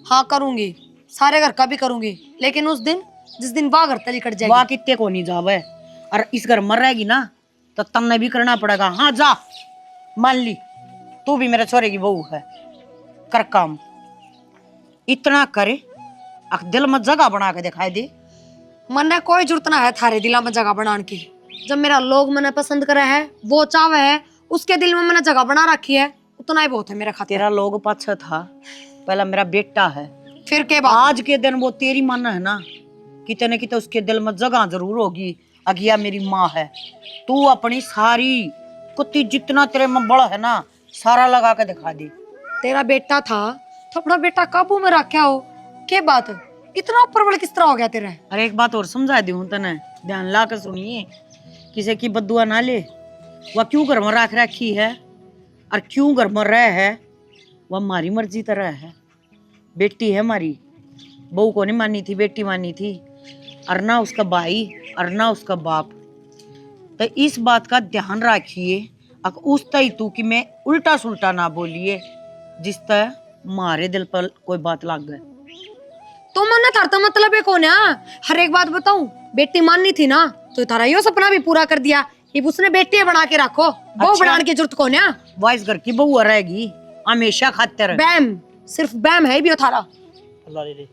हाँ करूंगी, सारे घर का भी करूंगी, लेकिन उस दिन जिस दिन वाह घर तली कट जाएगी वाह कितने को नहीं जावे और इस घर मर रहेगी ना तो तन्ने भी करना पड़ेगा। हाँ जा, मान ली तू भी मेरे छोरे की बहू है, कर काम इतना करे दिल में जगह बना के दिखाई दे। मने कोई जरूरत ना है थारे दिला में जगह बनाने की। जब मेरा लोग मने पसंद करे है वो चावे है उसके दिल में मैंने जगह बना रखी है, उतना ही बहुत है मेरा खातिर। तेरा लोग पाछा था, पहला मेरा बेटा है, फिर के बाद आज के दिन वो तेरी माना है ना, कितने न कितने उसके दिल में जगह जरूर होगी। अगिया मेरी माँ है, तू अपनी सारी कुत्ती जितना तेरे में बड़ा है ना सारा लगा के दिखा दे। तेरा बेटा था तो अपना बेटा काबू में रखा हो, के बात इतना ऊपर वाले किस तरह हो गया तेरे? अरे एक बात और समझा दूं तने, ध्यान ला कर सुनिए, किसी की बदुआ ना ले। वह क्यों घर में रख रखी है और क्यों घर में रह है, वह हमारी मर्जी तरह है। बेटी है हमारी, बहू को नहीं मानी थी, बेटी मानी थी, और ना उसका भाई और ना उसका बाप। तो इस बात का ध्यान रखिए, उस तय तू कि मैं उल्टा सुल्टा ना बोलिए जिस तरह मारे दिल पर कोई बात लग गए। तो मन थारता मतलब है कौन है? हर एक बात बताऊं, बेटी माननी थी ना तो तारा यो सपना भी पूरा कर दिया। ये उसने बेटी बना के रखो, बहू बनाने की जरूरत कौन है? वह इस घर की बहू रहेगी हमेशा खातिर। बैम, सिर्फ बैम है भी थारा। अल्लाह रे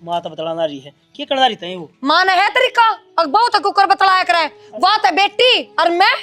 माँ तो बतलाना रही है, क्या करना रही है वो? माँ ने है तरीका और बहू तक कुकर बतलाया करे, बात है बेटी और मैं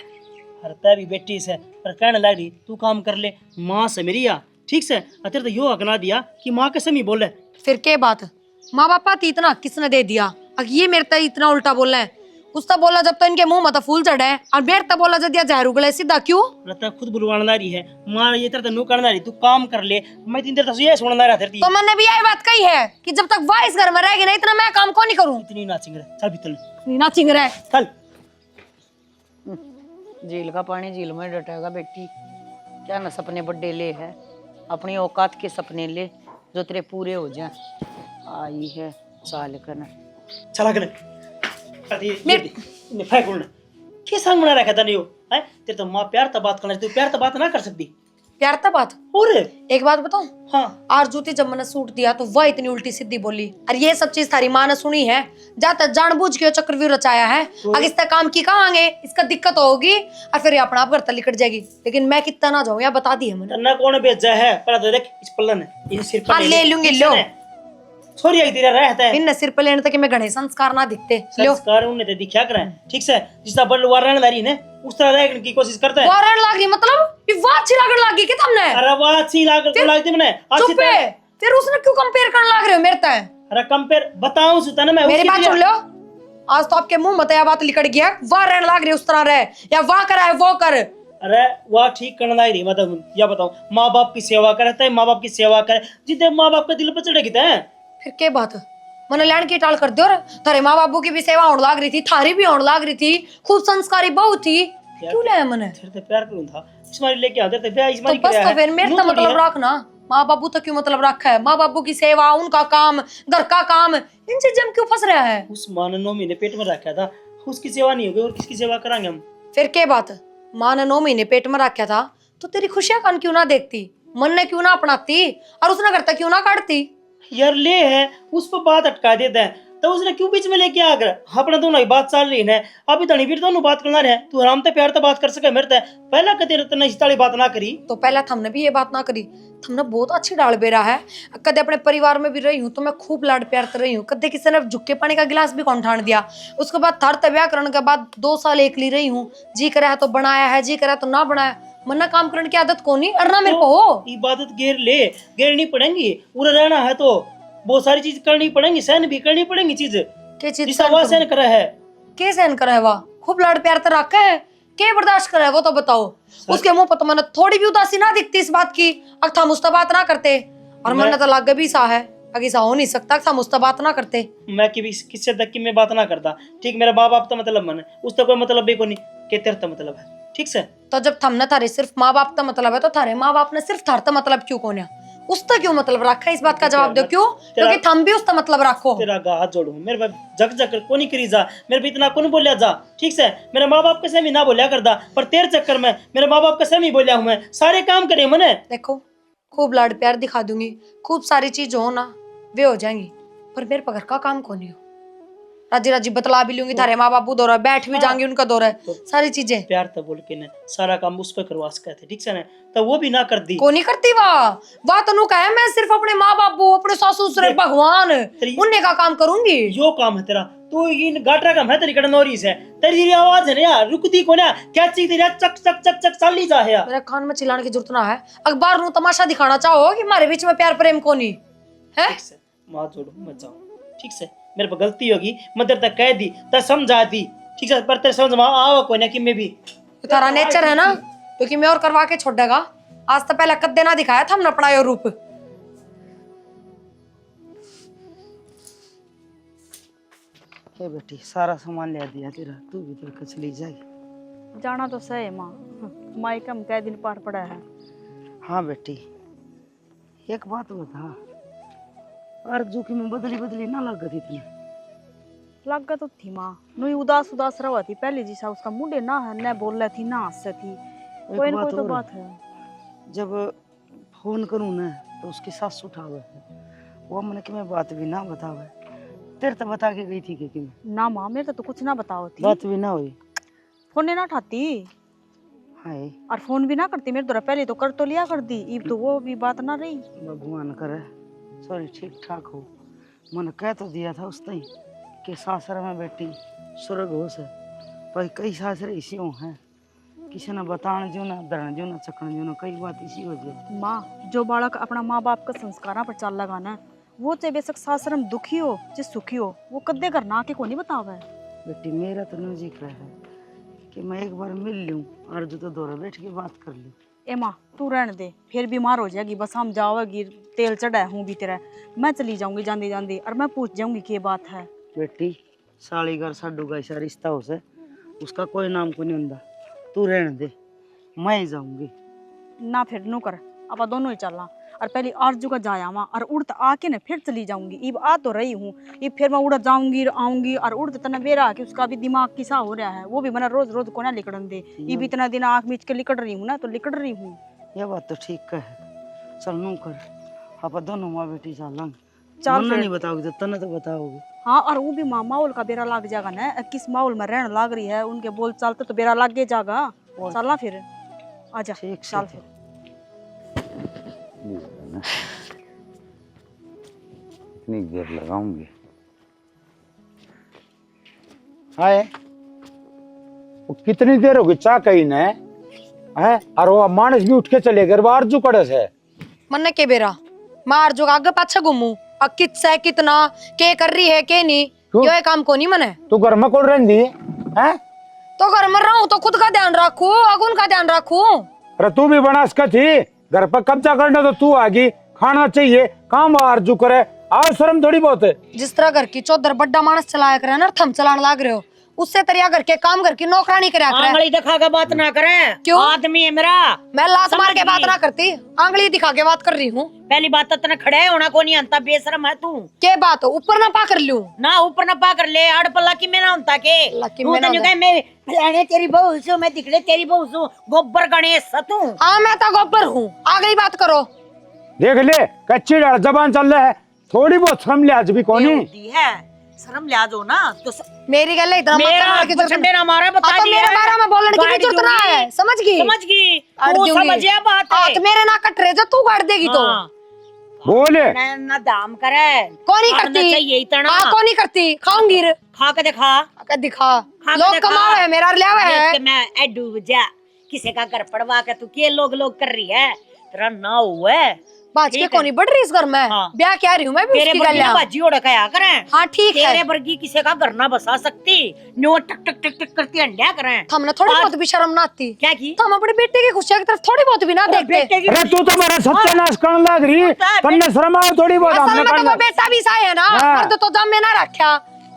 हर तय भी बेटी से पर कहने लग रही तू काम कर ले, माँ से मेरी या ठीक से अतर तो यो अगना दिया कि माँ के समी बोले। फिर के बात माँ बापा थी इतना किसने दे दिया? अब ये मेरे तक इतना उल्टा बोल रहा है, उसका बोला जब तो इनके मुंह में तो फूल चढ़े हैं और मेरे तो बोला जब जहर उगले सीधा क्यों? रता खुद बुलवाना रही है मां ये तरह नु करना रही तू काम कर ले मैं तीन देर तक ये सुनना रहा थी तो मैंने भी यही बात कही है कि जब तक वह इस घर में रहेगी ना इतना मैं काम को नहीं करूं। इतनी नाचिंग रहे चल भीतर नीना चिंग रहा है। चल झील का पानी झील में डटेगा बेटी। क्या ना सपने बड़े ले है, अपनी औकात के सपने ले जो तेरे पूरे हो जाए। आई है चाल करना चला कर ने फेंक उड़ना के संग बना रखा था नहीं हो हैं तेरे तो मां प्यार तो बात करना तू प्यार तो बात ना कर सकती प्यार था बात। और एक बात बताऊं, हां आरजूती जब मैंने सूट दिया तो वह इतनी उल्टी सीधी बोली और ये सब चीज थारी माँ ने सुनी है। जाता जानबूझ के चक्रव्यूह रचाया है। अगर इसका काम की कहांगे इसका दिक्कत होगी और फिर ये अपना आप घर तक लिकट जाएगी। लेकिन मैं कितना ना जाऊं या बता दी है मैंने। ना कौन भेजा है पर तो देख इस पल्लन है इस सिर पर हाँ, ले लूंगी, लो। छोरी आई तेरा रहता है इन सिर पे लेने तक में घने संस्कार ना दिखते। लो संस्कार उन्हें ते दिखा कर ठीक से जिसका बड़ वारणदारी ने उस तरह रहने की कोशिश करता है। वारण लागी मतलब ये वाह अच्छी लागण लागी कि तुमने? अरे वाह अच्छी लागती मैंने अच्छी चुप है। फिर उसने क्यों कंपेयर करने लग रहे हो मेरे तय? अरे कंपेयर बताऊं सुता ना मैं मेरी उसकी बात तरह- सुन लो। आज तो आपके मुंह में यह बात लिकट गया वाह रहने लग रही उस तरह रहे या वाह करा है वो कर। अरे वाह ठीक करना ही नहीं मतलब या बताओ माँ बाप की सेवा करता है माँ बाप की सेवा करे जितने माँ बाप के दिल पर चढ़े गिता है फिर क्या बात है? मैंने लैंड की टाल कर दो तारे माँ बाबू की भी सेवा होने लग रही थी थारी भी होने लग रही थी खूब संस्कारी बहू थी क्यों लाया मैंने? तेरे ते प्यार करूं था इसमारी लेके आते थे ब्याह तो इसमारी बस तो फिर मेरे तो मतलब रखना माँ बाबू तो क्यों मतलब रखा है? माँ बाबू की सेवा उनका काम घर का काम इन चीजों में क्यों फंस रहा है? उस माँ ने 9 महीने पेट में रखा था उसकी सेवा नहीं होगी और किसकी सेवा करांगे हम? फिर क्या बात है? माँ ने 9 महीने पेट में रखा था तो तेरी खुशियां कान क्यों ना देखती, मन ने क्यों ना अपनाती और उसने करता क्यों ना काटती? यार ले है उस पर बात अटका देता है तो उसने क्यों बीच में लेके आ कर अपना दोनों की बात चल रही है अभी तनी फिर दोनों बात करना रहे तू आराम से प्यार तो बात कर सके मेरे ते पहला कदे रतन इस ताली बात ना करी तो पहला हमने भी ये बात ना करी। हमने बहुत अच्छी डाल बेरा है। कदे अपने परिवार में भी रही हूँ तो मैं खूब लाड प्यार कर रही हूँ। कदे किसी ने झुक्के पानी का गिलास भी कौन ठान दिया। उसके बाद थर तब्याह करने के बाद 2 साल एकली रही हूँ। जी करा है तो बनाया है जी करा तो ना बनाया मन्ना काम करने की आदत कौन नहीं अरना मेरे को हो। इबादत घेरनी पड़ेंगी उड़ रहना है तो बहुत सारी चीज करनी पड़ेंगी सहन भी करनी पड़ेंगी चीज के चीज जिसका वह सहन करा है के सहन करे है वाह खूब लाड प्यार तो रखा है के बर्दाश्त करे वो तो बताओ। उसके मुंह पर तो मैंने थोड़ी भी उदासी ना दिखती इस बात की अगर हम उससे बात ना करते और मन तो लाग भी सा है अगर ऐसा हो नहीं सकता हम उससे बात ना करते। मैं किससे तक की मैं बात ना करता ठीक मेरा माँ बाप तो मतलब मन उसका कोई मतलब भी को नहीं के तेरे तो मतलब है ठीक से। तो जब थमने थारे सिर्फ माँ बाप का मतलब है तो थारे माँ बाप ने सिर्फ थार मतलब क्यों कोने उसका क्यों मतलब रखा है इस बात का जवाब दो क्यों? क्योंकि थम भी उसका मतलब रखो। तेरा हाथ जोड़ू मेरे पे जग जग कर कोनी करी जा मेरे पे इतना कौन बोलिया जा ठीक से मेरे माँ बाप के से भी ना बोलिया करदा पर तेरे चक्कर में मेरे माँ बाप के से भी बोलिया हूँ मैं सारे काम करे मैंने। देखो खूब लाड प्यार दिखा दूंगी खूब सारी चीज हो ना वे हो जाएंगी पर मेरे पगर का काम कौन हो। राजी राजी बतला भी लूंगी थारे माँ बापू दौरा बैठ भी जाऊंगी उनका दौरा सारी चीजें प्यार तो बोल के ना सारा काम उस पर करवा सकते थे ठीक से ना तो वो भी ना कर दी को नहीं करती वाह तो कहे मैं सिर्फ अपने माँ बापू अपने सासू ससुर भगवान उन्हें का काम करूंगी। यो काम है तेरा तू इन गाटरा काम है तेरी कड़नौरी से तेरी आवाज है ना यार रुकती को ना क्या चीज तेरी चक चक चक चक चाली जा है मेरे कान में चिल्लाने की जरूरत ना है। अखबार नु तमाशा दिखाना चाहो कि हमारे बीच में प्यार प्रेम को नहीं है। ठीक से माँ जोड़ो मत जाओ ठीक से मेरे पर गलती होगी मैं तेरे तक कह दी तो समझा दी ठीक से पर तेरे समझ में आओ कोई ना कि मैं भी तारा नेचर है ना क्योंकि मैं और करवा के छोड़ेगा आज तो पहले कद देना दिखाया था हमने अपना यो रूप। के बेटी सारा सामान ले दिया तेरा तू भी तो चली जाएगी जाना तो सही है माँ मायका में कै दिन पार पड़ा है। हाँ बेटी एक बात बता अर्जू की में बदली बदली ना लग गई इतनी लग तो थी माँ नुई उदास उदास रहा थी पहले जैसा उसका मुंडे ना है न बोल रही थी ना हंस थी कोई ना कोई तो बात है। जब फोन करूँ ना तो उसकी सास उठावे वो मैंने कि मैं बात भी ना बतावे तेरे तो बता के गई थी कि ना माँ मेरे तो कुछ ना बताओ थी बात भी ना हुई फोन ना उठाती हाय और फोन भी ना करती मेरे तो पहले तो कर तो लिया कर दी अब तो वो भी बात ना रही। भगवान करे सॉरी ठीक ठाक हो मैंने कह तो दिया था उस तई कि सासर में बेटी स्वर्ग हो से पर कई सासरे इसी हैं किसी ने बताने जो ना धरण जो ना चकन जो ना कई बात इसी हो जाए। माँ जो बालक अपना माँ बाप का संस्कारा पर चाल लगाना है वो चाहे बेशक सासर में दुखी हो चाहे सुखी हो वो कद्दे करना आके को नहीं बतावे बेटी मेरा तो नजदीक रहा है कि मैं एक बार मिल लूं और जो तो दोरा बैठ के बात कर लूं। ए माँ तू रहने दे, फिर बीमार हो जाएगी, बस हम जाओगी, तेल चढ़ा हूँ भी तेरा, मैं चली जाऊंगी जांदी जांदी और मैं पूछ जाऊंगी क्या बात है। बेटी साली घर साडू का ऐसा रिश्ता हो से उसका कोई नाम को नहीं होता, तू रहने दे, मैं ही जाऊंगी। ना फिर नु कर, अब दोनों ही चलना, और पहले आरजू का जाया वहाँ और उड़त आके ना फिर चली जाऊंगी। इब आ तो रही हूँ, इब फिर मैं उड़त जाऊंगी आऊंगी और उड़त इतना बेरा कि उसका भी दिमाग किसा हो रहा है, वो भी मैंने रोज रोज को ना लिकड़न दे। इब इतना दिन आँख बीच के लिकड़ रही हूँ ना, तो लिकड़ रही हूँ। ये बात तो ठीक है, चल नू कर, आप दोनों माँ बेटी चलेंगे। चल मन्ना फिर। नहीं बताओगे तो तने तो बताओगे। हाँ, और वो भी माँ माहौल का बेरा लग जाएगा ना, किस माहौल में रहने लग रही है, उनके बोल चालते तो बेरा लग जाएगा। चलना फिर, आजा ठीक चल फिर। इतनी देर लगाऊंगी। हाय, वो कितनी देर होगी चाह कहीं ने है, और वो मानस भी उठ के चले गए बाहर जो कड़े से। मन्ने के बेरा मार जो आगे पाछे घूमू और कितना कितना के कर रही है के नहीं, क्यों? यो काम को नहीं मने। तू घर में कौन रहती है? तो घर में रहूं तो खुद का ध्यान रखू, अगुन का ध्यान रखू। अरे तू भी बनास का थी, घर पर कब्जा करना तो तू आगी, खाना चाहिए, काम बाहर जो करे, आज शर्म थोड़ी बहुत है। जिस तरह घर की चौधर बड्डा मानस चलाया करे ना, थम चलाने लाग रहे हो, उससे तरिया घर के काम घर की नौकरानी करा करे। आंगली दिखा के बात ना करें, क्यों? आदमी है मेरा। मैं लात मार के समझ बात गई। ना करती, आंगली दिखा के बात कर रही हूँ। पहली बात तो तना खड़े होना को नहीं अंता, बेशरम है तू के बात हो ऊपर ना पा कर लूं। ना, ऊपर ना पा कर ले, आड़ पल्ला की में ना होता के लकी तू में ना तो न्यू होता। कहे मैं फलाने तेरी बहू सु, मैं दिखड़े तेरी बहू सु, गोबर गणेश सतू। हाँ मैं तो गोबर हूँ, आगे बात करो। देख ले कच्ची जबान चल रहा है, थोड़ी बहुत शर्म लिहाज भी कौन होती है, शर्म लिहाज हो ना तो मेरी गल है, इतना मत मेरा करने की जरूरत ठंडे ना मारे, हाँ, बता तो दिया मेरे बारे में बोलने की भी गाड़ी जरूरत ना दूंगी। है, समझ गई? समझ गई, अड़ तू दूंगी। समझिया बात है। हाथ मेरे ना कट रहे जो तू काट देगी तो। हाँ। बोले। ना दाम करे, कौन नहीं खाना करती? चाहिए इतना। हाँ कौन नहीं करती, खाऊंगी रे। खा के दिखा, आके दिखा, खा के लोग दिखा। कमावे है मेरा लिया हुआ है। देख के मैं ए डूब जा, किसी का घर पड़वा के तू के लोग कर रही है, तेरा ना हुआ बाज के ठीक है। कोनी बढ़ रही इस घर में, हाँ। ब्याह क्या रही हूँ मैं भी तेरे उसकी बर्गी गल ना बाजी ओढ़ के आ करें। हाँ ठीक तेरे है, बर्गी किसी का घर ना बसा सकती, न्यो टक टक टक टक करती अंड्या करें। हमने थोड़ी बहुत भी शर्म ना आती। क्या की? तो हम अपने बेटे की खुशियां की तरफ थोड़ी बहुत भी ना देखते। बेटे की अरे तू तो मेरा सत्यानाश करने लग रही, तन्ने शर्म आओ थोड़ी बहुत असल हमने में तो करना। वो बेटा भी सा है ना, हाँ। मर्द तो दम में ना रखा,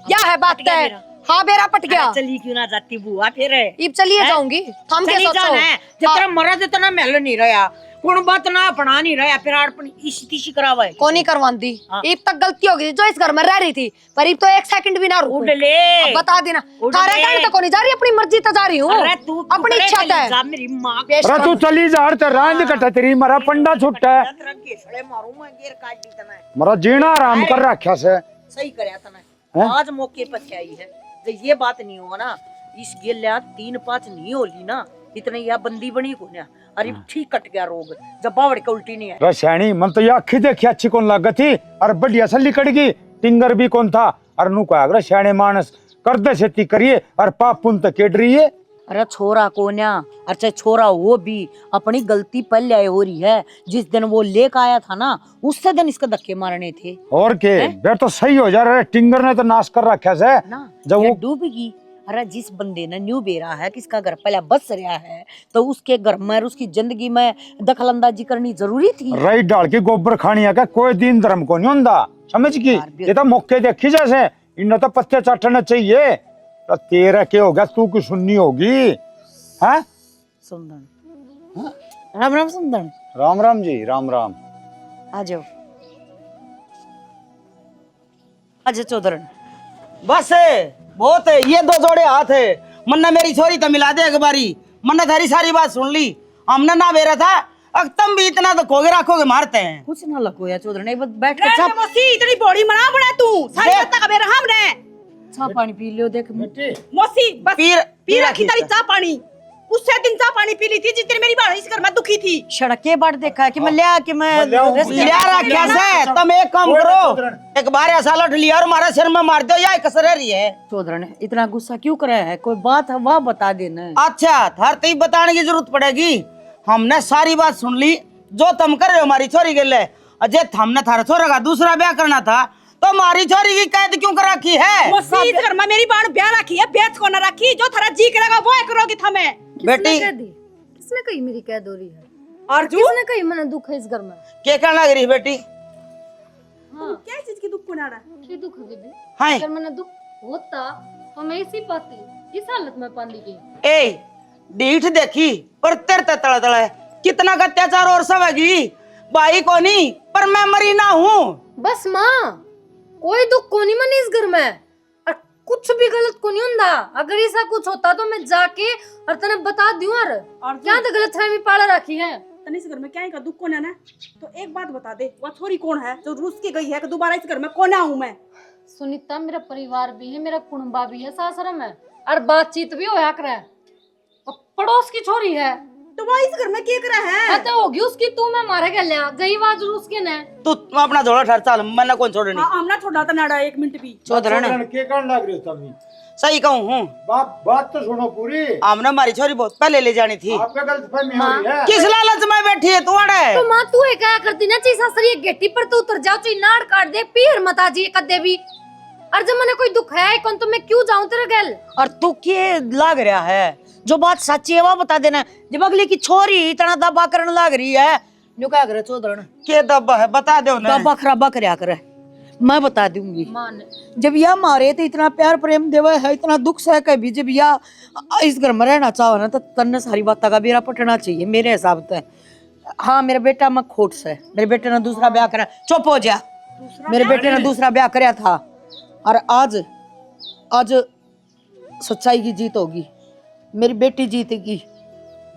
या है बात है। मेरा। हाँ बेरा पट गया, चली क्यों ना जाती बुआ फिर? इब चलिए जाऊंगी, थम के चली सोचो। जाना है, जितना मरद इतना महल नहीं रहा, कौन बात ना अपना नहीं रहा, फिर आड़पन इसी तीसी करावा है। कौन नहीं करवाती, हाँ। इब तक गलती होगी जो इस घर में रह रही थी, पर इब तो एक सेकंड भी ना रुकूं। उड़ ले, अब बता देना, उड़ थारे ले। कहने तक नहीं जा रही, अपनी मर्जी तो जा रही हूँ, अरे तू अपनी टुकड़े इच्छा चली है। जा, मेरी माँ अरे तू चली जा, हर तेरा रांझ कटा तेरी मरा पंडा छुट्टा है, तेरा घेसड़े मारूं मैं, गेर काट दी तना। मरा जीना आराम कर रखा से। सही करया तना, आज मौके पर से आई है। जब ये बात नहीं होगा ना, इस गेल्या 3-5 नहीं होली ना, इतने यह बंदी बनी को ना, अरे ठीक कट गया रोग, जब बावड़ के उल्टी नहीं है। रसैनी मन तो ये अखी देखी अच्छी कौन लग थी, और बढ़िया सा लिकड़ गई, टिंगर भी कौन था, और नु का रसैनी मानस कर दे सेती करिए, और पाप पुन तक केड रही है। अरे छोरा को ना, और चाहे छोरा वो भी अपनी गलती पहले आए हो रही है। जिस दिन वो लेकर आया था ना, उससे दिन इसके धक्के मारने थे और के बेर तो सही हो जा रहा है, टिंगर ने तो नाश कर रखा से ना, जब ये वो डूबेगी। अरे जिस बंदे ने न्यू बेरा है, किसका घर पहले बस रहा है, तो उसके घर में और उसकी जिंदगी में दखलंदाजी करनी जरूरी थी। रही डाल के गोबर खानी है क्या, कोई दिन धर्म को नहीं होता, समझ की? ये तो मौके देखी जैसे इन्हें तो पत्ते चाटना चाहिए। तो तेरा क्या होगा, तू की सुननी होगी है? सुंदर, राम राम सुंदर, राम राम जी, राम राम। आ जाओ, अच्छा चौधरन। बस बहुत है, ये 2 जोड़े हाथ है। मन्ना मेरी छोरी तो मिला दे एक बारी, मन्ना थारी सारी बात सुन ली, हमने ना बेरा था, अब तुम भी इतना तो खोगे रखोगे मारते हैं। कुछ ना लगो यार चौधरन, एक बार बैठ के चाप मोसी इतनी बॉडी मना बना तू, सारी देख। बात का बेरा हमने। चाह पानी पी लियो। देख मोसी बस पी रखी तेरी चाह पानी, उससे दिन चाह पानी पी ली थी जिस दिन मेरी बहन इस घर में दुखी थी। सड़के बाट देखा है कि मैं लिया कि मैं लिया रखा से, तुम एक काम करो, एक बार ऐसा लौट लिया और हमारे सिर में मार दो, या कसर रही है। चौधरन इतना गुस्सा क्यों करे है, कोई बात है वह बता देना। अच्छा थार तो बताने की जरूरत पड़ेगी, हमने सारी बात सुन ली, जो तुम कर रहे हो हमारी छोरी के लिए। अजय हमने थारे छोरे का दूसरा ब्याह करना था, तो हमारी छोरी की कैद क्यों कर रखी है? मौसी इस घर में मेरी बाण ब्याह रखी है, बेच को न रखी। जो थारा जी करेगा वो करोगी था मैं। बेटी किसने कही मेरी कैद हो रही है? अर्जुन किसने कही मैंने दुख है इस घर में? क्या करना लग रही बेटी? हाँ क्या चीज की दुख को ना रहा? की दुख है दीदी? हाय अगर मैंने दुख होता तो मैं इसी पाती इस हालत में पानी की। ए डीठ देखी पर तेरे तड़ा तड़ा है कितना का अत्याचार और सब हैगी भाई को नहीं पर मैं मरी ना हूँ। बस माँ कोई दुख को नहीं मनी इस घर में और कुछ भी गलत को नहीं होता। अगर ऐसा कुछ होता तो मैं जाके और तने बता दूं। और क्या तो गलत फहमी पाला रखी है तने इस घर में क्या का दुख को ना? तो एक बात बता दे, वो छोरी कौन है जो रूस की गई है कि दोबारा इस घर में कौन आऊं मैं? सुनीता मेरा परिवार भी है, मेरा कुणबा भी है, सासरम है और बातचीत भी होया करे। और पड़ोस की छोरी है तो वो इस घर में क्या करा है? तो होगी उसकी तू मैं मारे गया गई बात रूस के ने। तू अपना झोला ठहर चल मैंने कौन छोड़नी। हाँ, हमने छोड़ा था नाड़ा एक मिनट भी। चौधरी के करने लग रहे हो तुम? सही कहूँ हूँ बात तो सुनो पूरी। हमने हमारी छोरी बहुत पहले ले जानी थी। आपका गलतफहमी हो रही है। किस लालच में बैठी है तू अड़े? तो माँ तू क्या करती ना चीज सासरी गेटी पर तू उतर जाओ ची नाड़ काट दे पीर मता जी कदे भी। और जब मैंने कोई दुख है कौन तो मैं क्यों जाऊं तेरे गल? और तू के लाग रहा है? जो बात सच्ची है वो बता देना। जब अगले की छोरी इतना दबा करने लग रही है न्यू क्या करे चौधरी? के दबा है बता दो ना। दबा खराबा करया करे मैं बता दूंगी। मान जब यह मारे तो इतना प्यार प्रेम देवे है, इतना दुख सह के भी जब यह इस घर में रहना चाहो ना तो तन्ने सारी बात का बेरा पटना चाहिए मेरे हिसाब से। हाँ मेरा बेटा मैं खोट से मेरे बेटे ने दूसरा ब्याह करा। चुप हो जा। मेरे बेटे ने दूसरा ब्याह कराया था और आज सच्चाई की जीत होगी। मेरी बेटी जीतेगी।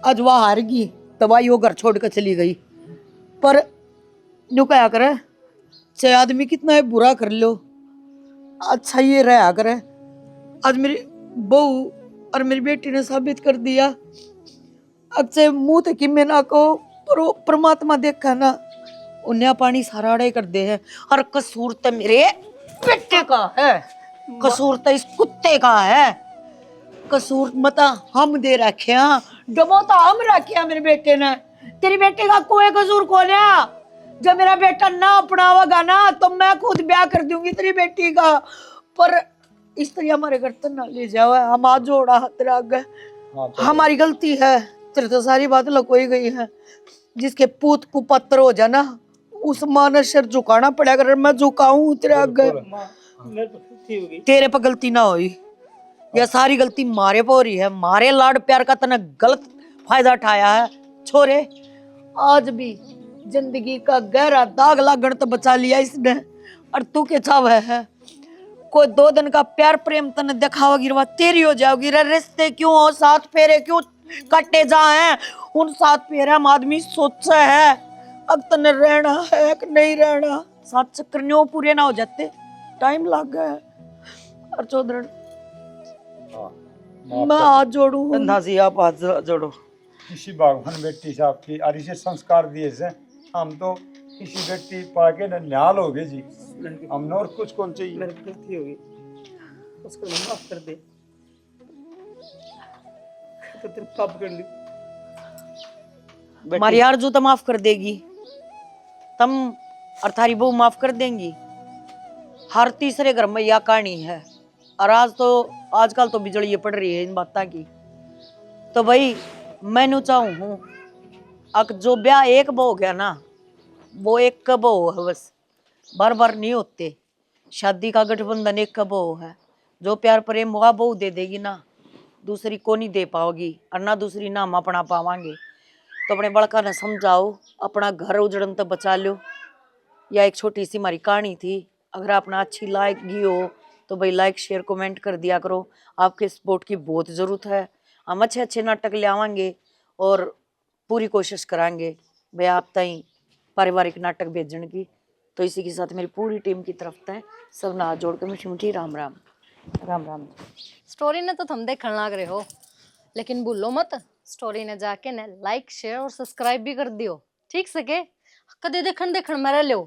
आज वह हारेगी तब आई वो घर छोड़ कर चली गई। पर न्यू क्या करे चाहे आदमी कितना है बुरा कर लो अच्छा ये रहा करे। आज मेरी बहू और मेरी बेटी ने साबित कर दिया। अच्छे मुंह तक कि मैं ना को परमात्मा देखा ना उन्हें पानी सारा अड़े कर दे है। और कसूर तो मेरे बेटे का है, कसूर तो इस कुत्ते का है। कसूर मता हम दे रखे डबो तो हम रखे मेरे बेटे ने। तेरी बेटे का कोई कसूर कौन है? जब मेरा बेटा ना अपनावेगा ना तो मैं खुद ब्याह कर दूंगी तेरी बेटी का। पर इस तरह हमारे घर तो ना ले जाओ। हम आज जोड़ा तेरे आगे। हमारी गलती है। तेरे तो सारी बात लकोई गई है। जिसके पूत कुपत्र हो जाना उस मां ने सिर झुकाना पड़ेगा। अगर मैं झुकाऊं तेरे आगे तेरे पर गलती ना हुई। यह सारी गलती मारे पर हो रही है। मारे लाड प्यार का तने गलत फायदा उठाया है। छोरे आज भी जिंदगी का गहरा दाग लागण तो बचा लिया इसने। और तू के चाव है कोई 2 दिन का प्यार प्रेम तने दिखावा गिरवा तेरी हो जाओगी। रिश्ते क्यों हो 7 फेरे क्यों कटे जाए? उन 7 फेरे हम आदमी सोचा है अब तने रहना है कि नहीं रहना। 7 चक्कर न्यों पूरे ना हो जाते टाइम लग गया है। और चौधरी मैं हाथ जोड़ू नाजी आप हाथ जोड़ो। किसी भगवान बेटी साहब की और इसे संस्कार दिए से हम तो किसी बेटी पाके न न्याल हो गए जी। हमने और कुछ कौन चाहिए। मेरी गलती होगी उसको माफ कर दे। तो तेरे पाप कर ली हमारी आरज़ू तो माफ कर देगी तुम और थारी बहू माफ कर देंगी। हर तीसरे घर में यह कहानी है। और आजकल तो बिजली पड़ रही है इन बातों की। तो भाई मैं चाहूँ हूँ अक जो ब्याह एक बो हो गया ना वो एक कब हो है बस बार बार नहीं होते। शादी का गठबंधन एक कब हो है। जो प्यार प्रेम हुआ बहू दे देगी ना दूसरी को नहीं दे पाओगी और ना दूसरी ना हम अपना पावांगे। तो अपने बड़का ने समझाओ अपना घर उजड़न तो बचा लो। या एक छोटी सी हमारी कहानी थी। अगर आपने अच्छी लाइक हो तो भाई लाइक शेयर कमेंट कर दिया करो। आपके सपोर्ट की बहुत ज़रूरत है। हम अच्छे अच्छे नाटक ले आवांगे और पूरी कोशिश कराएंगे भाई आप तई पारिवारिक नाटक भेजने की। तो इसी के साथ मेरी पूरी टीम की तरफ से सब हाथ जोड़ के मीठी मीठी राम राम राम राम। स्टोरी ने तो थम देखने लग रहे हो लेकिन भूलो मत स्टोरी ने जाके ने लाइक शेयर और सब्सक्राइब भी कर दियो। ठीक सके कदे देखन मेरे लो।